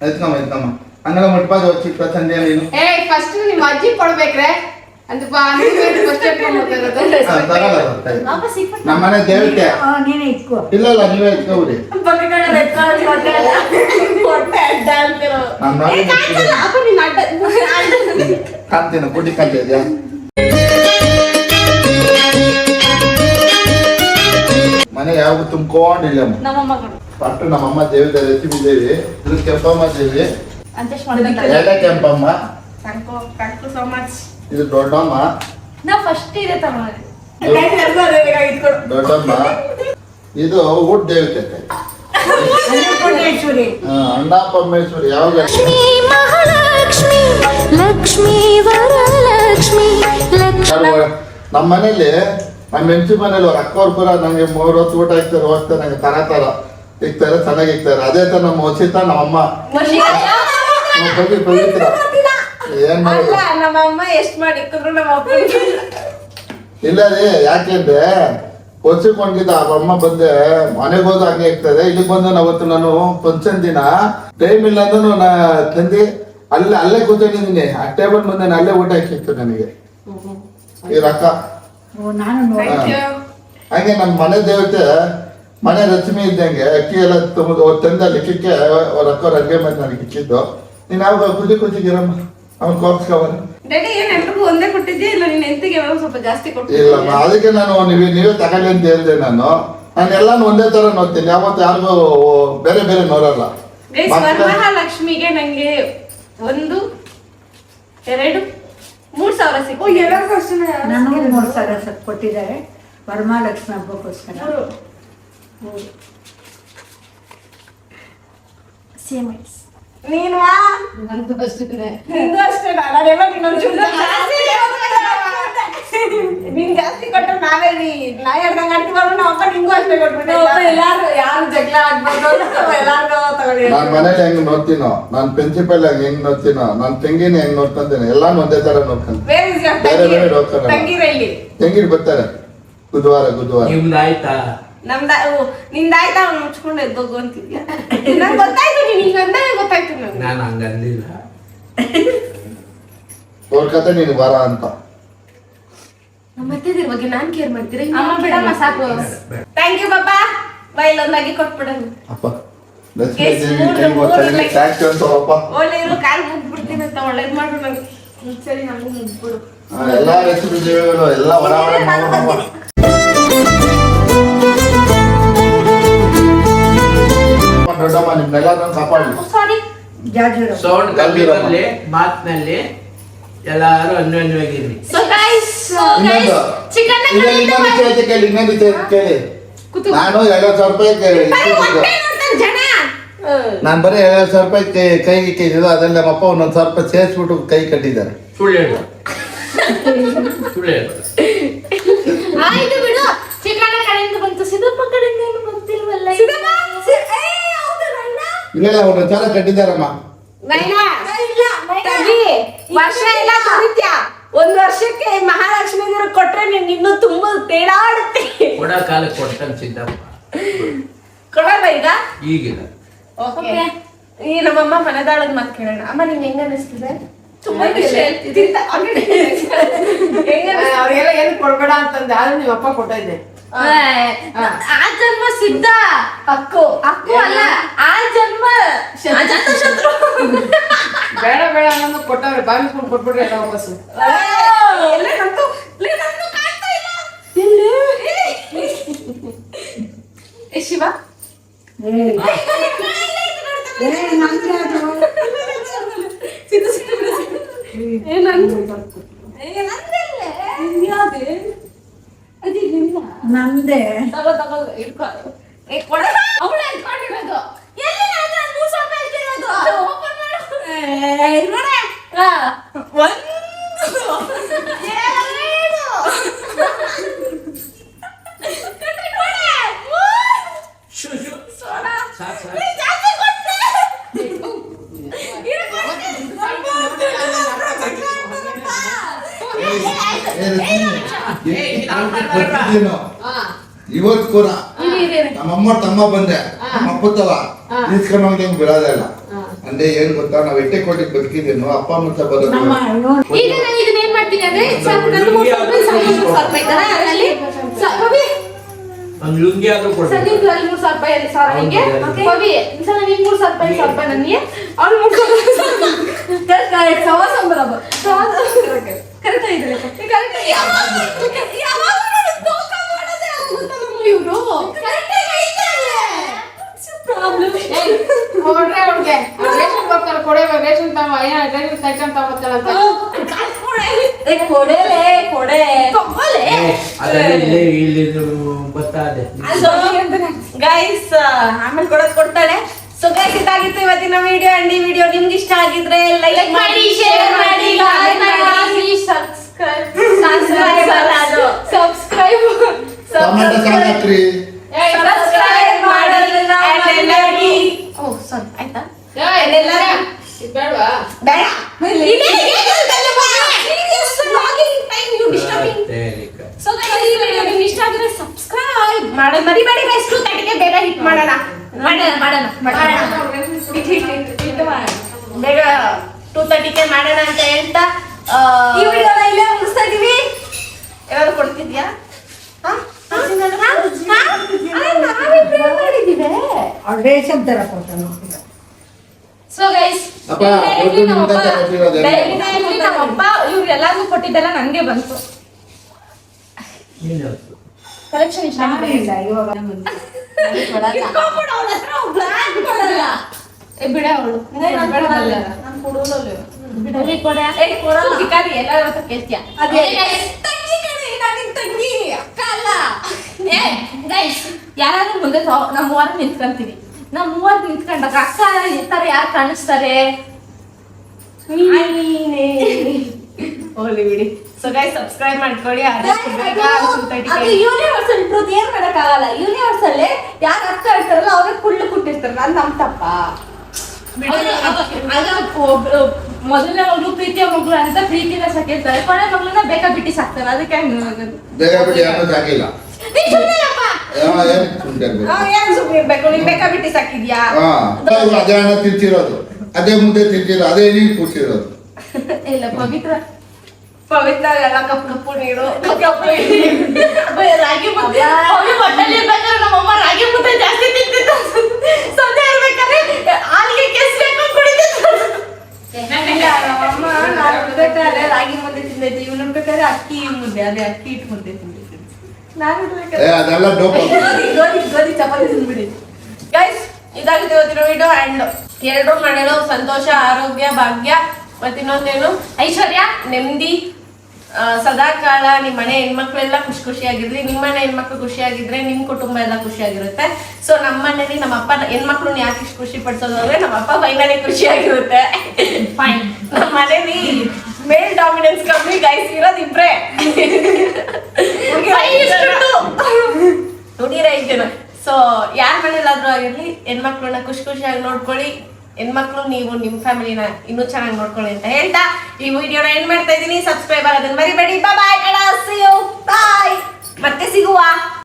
ಎತ್ಕಮ್ಮ ಹಂಗ ಮುಟ್ಪಾದ ಚಿಕ್ಕ ಸಂಜೆ ನೀನು ಫಸ್ಟ್ ನಿಮ್ಮ ಅಜ್ಜಿ ಕೊಡ್ಬೇಕ್ರೆ ನಮ್ಮನೆ ದೇವತೆ ನೀನೇ ಇಟ್ಕೋ. ಇಲ್ಲ ನೀವೇ ಎತ್ಕೊಬಿಡಿ. ಕಾಣ್ತೀನ ಪುಡಿ ಕಾಣ್ತಿದ್ಯಾ? ಮನೆ ಯಾವಾಗ ತುಂಬ್ಕೊಂಡಿಲ್ಲ. ಫಸ್ಟ್ ನಮ್ಮಮ್ಮ ದೇವಿ ಲಕ್ಷ್ಮೀ ದೇವಿ, ಇದು ಕೆಂಪಮ್ಮ ದೇವಿ, ಎರಡ ಕೆಂಪಮ್ಮ, ಇದು ದೊಡ್ಡಮ್ಮ, ದೊಡ್ಡಮ್ಮ, ಇದು ಊಟ ದೇವತೆ ಅಣ್ಣ ಪರಮೇಶ್ವರಿ. ಯಾವಾಗ ನಮ್ಮ ಮನೇಲಿ ನಮ್ಮ ಹೆಂಚು ಮನೇಲಿ ಅವ್ರ ಅಕ್ಕವ್ರ ಪುರ ನಂಗೆ 3 ಹೊತ್ತು ಊಟ ಇಕ್ತಾರೆ, ಹೋಗ್ತಾರೆ ನಂಗೆ ತರ ಇಕ್ತಾರೆ, ಚೆನ್ನಾಗಿ ಇಕ್ತಾರೆ. ಅದೇ ತರ ನಮ್ಮ ವಸಿತ ನಮ್ಮಮ್ಮ ಪವಿತ್ರ ಏನ್ ನಮ್ಮಮ್ಮ ಎಷ್ಟ್ ಮಾಡಿದ್ರು ನಮ್ಮ ಅಪ್ಪ ಇಲ್ಲ ರೀ. ಯಾಕೆಂದ್ರೆ ಹೊಸಿಕೊಂಡಿದ್ದ ಅಮ್ಮ ಬಂದೆ ಮನೆಗೆ ಹೋದ ಹಂಗೆ ಇರ್ತದೆ. ಇಲ್ಲಿಗೆ ಬಂದು ಅವತ್ತು ನಾನು ಫಂಕ್ಷನ್ ದಿನ ಟೈಮ್ ಇಲ್ಲ ಅಂದ್ರೂ ತಂದಿ ಅಲ್ಲೇ ಕೂತ್ಕೊಂಡಿದ್ದೀನಿ. ಆ ಟೇಬಲ್ ಮುಂದೆ ಅಲ್ಲೇ ಊಟ ಹಾಕಿತ್ತು ನನಗೆ ಈ ರೊಕ್ಕ. ಹಾಗೆ ನಮ್ಮ ಮನೆ ದೇವತೆ ಮನೆ ರಚನೆ ಇದ್ದಂಗೆ ಅಕ್ಕಿ ಎಲ್ಲ ತಂದ ಲಿಕ್ಕಕ್ಕೆ ಅವ್ರ ಅಕ್ಕವ್ರ ಅಡುಗೆ ಮಾಡಿ ನನಗೆ ಇಕ್ಕಿದ್ದು. ನೀನು ಯಾವಾಗ ಕುಚಿಗಿರಮ್ಮ ಅವ್ನು ಕೋರ್ಸ್ಕೊಬಾರ. ಡ್ಯಾಡಿ ಏನ್ ಎಲ್ರಿಗೂ ಒಂದೇ ಕೊಟ್ಟಿದ್ಯಾ ಇಲ್ಲ ನಿನ್ನ ಹೆಂಡತಿಗೆ ಸ್ವಲ್ಪ ಜಾಸ್ತಿ ಕೊಟ್ಟಿದ್ಯಾ? ಇಲ್ಲಮ್ಮ, ಅದಕ್ಕೆ ನಾನು ನೀವೇ ತಗೊಳ್ಳಿ ಅಂತ ಹೇಳಿದೆ. ನಾನು ಎಲ್ಲಾನು ಒಂದೇ ತರ ನೋಡ್ತೀನಿ, ಯಾವತ್ತು ಯಾರಿಗೂ ಬೇರೆ ಬೇರೆ ನೋಡಲ್ಲ. ವರಮಹಾಲಕ್ಷ್ಮಿಗೆ ನಂಗೆ 1 2 3,000 ಸಿಕ್ಕು. ಎಲ್ಲರಿಗೂ ಅಷ್ಟೇ. ನನಗೂ 3,000 ಕೊಟ್ಟಿದ್ದಾರೆ ವರಮಹಾಲಕ್ಷ್ಮಿ ಹಬ್ಬಕ್ಕೋಸ್ಕರ. ನೀನು ನಂದು ಅಷ್ಟೇ. ನಿಂದು ಅಷ್ಟೇ. ನಿನ್ ಜಾಸ್ತಿ ಕೊಟ್ಟರೆ ನಾವೇ ನಾ ಹೇಳ್ದಂಗೆ ಅಂತೀವಲ್ಲ, ನಮ್ಮ ಅಪ್ಪ ನಿಂಗೂ ಅಷ್ಟೇ ಕೊಟ್ಬಿಟ್ಟೆ. ಯಾರು ಜಗಳ ಆಗ್ಬೋದು ಎಲ್ಲಾರ್ಗು ತಗೊಳ್ಳಿ. ನಾನ್ ಮನೇಲಿ ಹೆಂಗ್ ನೋಡ್ತೀನೋ, ನಾನ್ ಪ್ರಿನ್ಸಿಪಲ್ ಹೆಂಗ್ ನೋಡ್ತೀನೋ, ನಾನ್ ತಂಗಿನ ಹೆಂಗ್ ನೋಡ್ಕೊಂತೀನಿ, ಎಲ್ಲಾನು ಒಂದೇ ತರ ನೋಡ್ಕೊಂತೀನಿ. ಬೇರೆ ಬೇರೆ ನೋಡ್ಕೊಂಡ ತಂಗಿರ್ ಬರ್ತಾರೆ ಬುಧವಾರ. ನಿಮ್ದಾಯ್ತಾ? ನಿಂದಾಯ್ತಾ? ಅವ್ನು ಮುಚ್ಕೊಂಡು ಎದ್ದೋಗು ಅಂತಿದ್ಯಾ? ನಂಗೆ ಗೊತ್ತಾಯ್ತು, ನೀನ್ ಹಿಂಗಂದಾಗ ಗೊತ್ತಾಯ್ತು ನಂಗೆ. ನಾನು ಹಂಗಂದಿಲ್ಲ. ಅವ್ರ ಕತೆ ನೀನು ಬರ ಅಂತ. ಮತ್ತೆ ಇದ್ರ ಬಗ್ಗೆ ನಾನ್ ಕೇರ್ ಮಾಡ್ತೀರಿ? ಬಿಡಮ್ಮ ಸಾಕು. ಥ್ಯಾಂಕ್ ಯು ಬಾಬಾ. ಇಲ್ಲೊಂದಾಗಿ ಕೊಟ್ಬಿಡೋಣ. ಅಪ್ಪ ಥ್ಯಾಂಕ್ ಯು ಅಂತ ಅಪ್ಪ. ಒಳ್ಳೆ ಇರೋ ಕಾಲ್ ಮುಗ್ಬಿಡ್ತೀನಿ ಅಂತ ಒಳ್ಳೇದ್ ಮಾಡು ನಂಗೆ. ಸರಿ, ನಮಗೂ ಮುಗ್ಬಿಡು. ಎಲ್ಲಾ ಹೆಸರು ದೇವಿಗಳು ಎಲ್ಲ ಹೊರ ದೊಡ್ಡಮ್ಮ ನಿಮ್ನೆಲ್ಲ ಕಾಪಾಡಿ. ಸಾರಿ. ಜಾಜೂರು ಸೌಂಡ್ ಕಮ್ಮಿ ಬರಲಿ, ಮಾತಿನಲ್ಲಿ ಎಲ್ಲಾರು ಅನ್ಯೋನ್ಯವಾಗಿರ್ರಿ. ಸೊ ಗೈಸ್ ಚಿಕನ್ ಇನ್ನೊಂದು ಕೇಳಿ. ನಾನು 2,000 ರೂಪಾಯಿ ಕೇಳಿ. ನಾನು ಬರೀ 2,000 ರೂಪಾಯಿ ಕೈಗೆ ಕೇಳಿದ್ದು, ಅದ್ರಲ್ಲಿ ನಮ್ಮಪ್ಪ 1,000 ರೂಪಾಯಿ ಸೇರಿಸ್ಬಿಟ್ಟು ಕೈ ಕಟ್ಟಿದ್ದಾರೆ. ಸುಳ್ಳು ಹೇಳು. ಸುಳ್ಳು ಹೇಳು. ಆಯ್ತು ಬಿಡು. ಚಿಕನ್ ಕಡೆಯಿಂದ ಬಂತು, ಸಿದ್ದಪ್ಪ ಕಡೆಯಿಂದ ಏನು ಬಂತಿಲ್ವಲ್ಲ? ಇಲ್ಲ 1,000 ಕಟ್ಟಿದ್ದಾರಮ್ಮ. ವರ್ಷ ಎಲ್ಲ ದುಡಿತ್ಯಾ, 1 ವರ್ಷಕ್ಕೆ ಮಹಾಲಕ್ಷ್ಮಿ ಕೊಟ್ರೆ ನೀನ್ ಇನ್ನೂ ತುಂಬಾ ತೇಡಾಡುತ್ತೆ. ಕೊಡ ಕಾಲಕ್ಕೆ ಕೊಡ್ತಾನೆ ಸಿದ್ದಪ್ಪ. ಕೊಡಲ್ಲ ಈಗಿಲ್ಲ. ಈ ನಮ್ಮಮ್ಮ ಮನೆದಾಳದ್ ಮಾತು ಕೇಳೋಣ. ಅಮ್ಮ ನಿಂಗೆ ಹೆಂಗ ಅನಿಸ್ತಿದೆ? ತುಂಬಾ ವಿಷಯ ಹೇಳ್ತಿದ್ದ. ಅವ್ರಿಗೆಲ್ಲ ಏನು ಕೊಡ್ಬೇಡ ಅಂತಂದೆ, ಆದ್ರೆ ನಿಮ್ಮ ಅಪ್ಪ ಕೊಟ್ಟಿದ್ದೆ. ಆ ಜನ್ಮ ಸಿದ್ಧ ಅಕ್ಕು ಅಲ್ಲ, ಆ ಜನ್ಮ ಶತ್ರು. ಬೇಡ ಬೇಡ ಅನ್ನೋದು ಕೊಟ್ಟವ್ರೆ, ಬಾವಿಸ್ಕೊಂಡು ಕೊಟ್ಬಿಟ್ರೆ ಎಲ್ಲ ವಾಪಸ್ಸು. ಶಿವ ನಂದೇ ಇವತ್ತು ಕೂಡ ನಮ್ಮಮ್ಮ ತಮ್ಮ ಬಂದೆ ಅಪ್ಪತ್ತವ ನಿಲ್ಸ್ಕೊಂಡು ಹೋಗಿ ಹೆಂಗ್ ಬಿಡೋದೇ ಇಲ್ಲ. ಅಂದ್ರೆ ಏನ್ ಗೊತ್ತಾ, ನಾವ್ ಎಟ್ಟೆ ಕೋಟಿಗೆ ಬದುಕಿದ್ದೀನೋ ಅಪ್ಪ ಅಮ್ಮ ಬರೋದು. ಈಗ ನಾನು ಇದನ್ನ ಏನ್ ಮಾಡ್ತೀನಿ ಅಂದ್ರೆ ನಂದು 3,000 ರೂಪಾಯಿ ತರ ಅದರಲ್ಲಿ ಒಂದು ಲುಂಗಿ ಆದ್ರೂ ಕೊಡ್ತೀನಿ. ಸಂದೀಪ್ 3,000 ರೂಪಾಯಿ ಹಿಂಗೆ ಕವಿ ಸರ್ ನಿಮ್ಗೆ 3,000 ರೂಪಾಯಿ ನನಗೆ ಅವ್ರು 3,000 ಸವಾಸ ಬರಬ ಕರೆಕ್ಟ್ ಇದ್ರೆ ಇವರು ಕೊಡ್ರೆ ಅವ್ರಿಗೆ ರೇಷನ್ ಬರ್ತಾರೆ, ಕೊಡೆ ರೇಷನ್ ತಮ್ಮ ರೇಷನ್ ಸೈಕಲ್ ತಗೋತಾಳಂತ. ಗೈಸ್ ಆಮೇಲೆ ಕೊಡ್ತಾಳೆ. ಸೊ ಗೈಸ್ ಇದಾಗಿತ್ತು ಇವತ್ತಿನ ವಿಡಿಯೋ. ಅಂಡ್ ಈ ವಿಡಿಯೋ ನಿಮ್ಗೆ ಇಷ್ಟ ಆಗಿದ್ರೆ ಲೈಕ್ ಮಾಡಿ, ಶೇರ್ ಮಾಡಿ, ಸಬ್ಸ್ಕ್ರೈಬ್ ಮಾಡಿ. ಓ ಸಾರಿ ಆಯ್ತಾ? ಬೇಡವಾ? ಬೇಡ. ಸೊ ಗೈಸ್ ಈ ವಿಡಿಯೋ ನಿಮ್ಗೆ ಇಷ್ಟ ಆಗಿದ್ರೆ ಸಬ್ಸ್ಕ್ರೈಬ್ ಮಾಡೋದು ಮರಿಬೇಡಿ ಗೈಸ್. 2:30ಗೆ ಬೇಗ ಹಿಟ್ ಮಾಡೋಣ. ಬೇಗ 2:30ಗೆ ಮಾಡೋಣ ಅಂತ ಹೇಳ್ತಾ ಈ ವಿಡಿಯೋನ ಇಲ್ಲೇ ಮುಗಿಸ್ತಾ ಇದೀವಿ. ಯಾರು ಕೊಡ್ತಿದ್ಯಾ? ಅವ್ರು ರೇಷನ್ ತರ ಕೊಡ್ತಾರೆ. ಸೊ ಗೈಸ್ ಅಪ್ಪ ಒಟ್ಟು ನಿಮ್ಗೆ ಕೊಟ್ಟಿರೋದು ನಮ್ಮಪ್ಪ ಇವ್ರೆಲ್ಲಾರ್ಗು ಕೊಟ್ಟಿದ್ದೆಲ್ಲ ನನಗೆ ಬಂತು. ಕಲೆಕ್ಷನ್ ಇಷ್ಟ ಇಲ್ಲ ಇವಾಗ ಬಿಡ ಅವಳು ಯಾರಾದ್ರೂ ಮುಂದೆ ನಾವು ಮೂವರು ನಿಂತ್ಕೊಂತೀವಿ. ನಾವು ಮೂವರು ನಿಂತ್ಕೊಂಡಾಗ ಅಕ್ಕ ಇರ್ತಾರೆ, ಯಾರು ಕಾಣಿಸ್ತಾರೆ? ಹೋಗ್ಲಿ ಬಿಡಿ. ಸೊ ಗೈಸ್ ಸಬ್ಸ್ಕ್ರೈಬ್ ಮಾಡ್ಕೊಳ್ಳಿ. ಆದಷ್ಟು ಬೇಗ ಯೂನಿವರ್ಸಲ್ ಟ್ರೂತ್ ಏನ್ ಮಾಡಕ್ಕಾಗಲ್ಲ. ಯೂನಿವರ್ಸಲ್ ಯಾರು ಅಕ್ಕ ಇರ್ತಾರಲ್ಲ ಅವ್ರಿಗೆ ಕುಳ್ಳು ಕುಟ್ಟಿರ್ತಾರೆ. ನಮ್ ತಪ್ಪ. ಮೊದಲನೇ ಮಗಳು ಪ್ರೀತಿಯ ಮಗಳು ಅಂತ ಪ್ರೀತಿನ ಸಾಕಿರ್ತಾರೆ, ಕೊನೆ ಮಗಳನ್ನ ಬೇಕಾ ಬಿಟ್ಟು ಸಾಕ್ತಾರೆ. ಅದಕ್ಕೆ ಬೇಗ ಬಿಟ್ಟು ಯಾರು ಸಾಕಿಲ್ಲ. ಏನ್ ಸುಮ್ಮನೆ ಇರ್ಬೇಕು? ನೀನ್ ಬೇಕಾ ಬಿಟ್ಟು ಸಾಕಿದ್ಯಾ? ಅದೇ ಹಣ ತಿರ್ಚಿರೋದು, ಅದೇ ಮುದ್ದೆ ತಿರ್ಚಿರೋದು, ಅದೇ ನೀರು ಕೂರ್ಸಿರೋದು. ಇಲ್ಲ ಪವಿತ್ರ ಎಲ್ಲ ಕಪ್ಪು ನೀರು ರಾಗಿ ಮುದ್ದೆ ಹೊಟ್ಟೆಲಿ ಇರ್ಬೇಕಾದ್ರೆ ನಮ್ಮಮ್ಮ ರಾಗಿ ಮುದ್ದೆ ಜಾಸ್ತಿ ತಿಂತಿತ್ತು. ಸಂಜೆ ಇರ್ಬೇಕಾದ್ರೆ ಹಾಲಿಗೆ ಕೆಸ್ಬೇಕು ಕುಡಿತಿತ್ತು. ನಮ್ಮಮ್ಮ ಬೇಕಾದ್ರೆ ರಾಗಿ ಮುದ್ದೆ ತಿಂದೈತಿ, ಇವ್ನು ಬೇಕಾದ್ರೆ ಅಕ್ಕಿ ಮುದ್ದೆ, ಅದೇ ಅಕ್ಕಿ ಇಟ್ಟು ಮುದ್ದೆ ತಿಂದಿತ್ತು. ನಾನು ಅದೆಲ್ಲ ಡೋಪ್. ಗೋಧಿ ಚಪಾತಿ ತಿಂದ್ಬಿಡಿ. ಗೈಸ್ ಇದಾಗಿದೆ ಇವತ್ತಿನ ವಿಡಿಯೋ. ಅಂಡ್ ಎರಡೂ ಮನೇಲೂ ಸಂತೋಷ, ಆರೋಗ್ಯ, ಭಾಗ್ಯ, ಮತ್ತಿನ್ನೊಂದೇನು ಐಶ್ವರ್ಯ, ನೆಮ್ಮದಿ, ಸದಾಕಾಲ ನಿಮ್ಮ ಮನೆ ಹೆಣ್ಮಕ್ಳೆಲ್ಲ ಖುಷಿಯಾಗಿರ್ಲಿ. ನಿಮ್ಮ ಮನೆ ಹೆಣ್ಮಕ್ಳು ಖುಷಿಯಾಗಿದ್ರೆ ನಿಮ್ಮ ಕುಟುಂಬ ಎಲ್ಲ ಖುಷಿಯಾಗಿರುತ್ತೆ. ಸೊ ನಮ್ಮ ಮನೇಲಿ ನಮ್ಮ ಅಪ್ಪ ಹೆಣ್ಮಕ್ಳನ್ನ ಯಾಕೆ ಇಷ್ಟು ಖುಷಿ ಪಡಿಸೋದು ಅಂದ್ರೆ ನಮ್ಮ ಅಪ್ಪ ಫೈನಲಿ ಖುಷಿಯಾಗಿರುತ್ತೆ. ಫೈನ್. ನಮ್ಮ ಮನೇಲಿ ಮೇಲ್ ಡಾಮಿನೆನ್ಸ್ ಕಮ್ಮಿ, ಗೈಸ್ ಇರೋದು ಇಬ್ರೇ, ಹುಡುಗಿರ 5 ಜನ. ಸೊ ಯಾರ ಮನೇಲಾದ್ರೂ ಆಗಿರ್ಲಿ ಹೆಣ್ಮಕ್ಳನ್ನ ಖುಷಿಯಾಗಿ ನೋಡ್ಕೊಳ್ಳಿ. ಹೆಣ್ಮಕ್ಳು ನೀವು ನಿಮ್ಮ ಫ್ಯಾಮಿಲಿನ ಇನ್ನೂ ಚೆನ್ನಾಗಿ ನೋಡ್ಕೊಳ್ಳಿ ಅಂತ ಹೇಳ್ತಾ ಈ ವಿಡಿಯೋನ ಎಂಡ್ ಮಾಡ್ತಾ ಇದ್ದೀನಿ. ಸಬ್ಸ್ಕ್ರೈಬ್ ಆಗೋದನ್ನ ಮರಿಬೇಡಿ. ಬಾಯ್, ಬಾಯ್, ಮತ್ತೆ ಸಿಗುವ.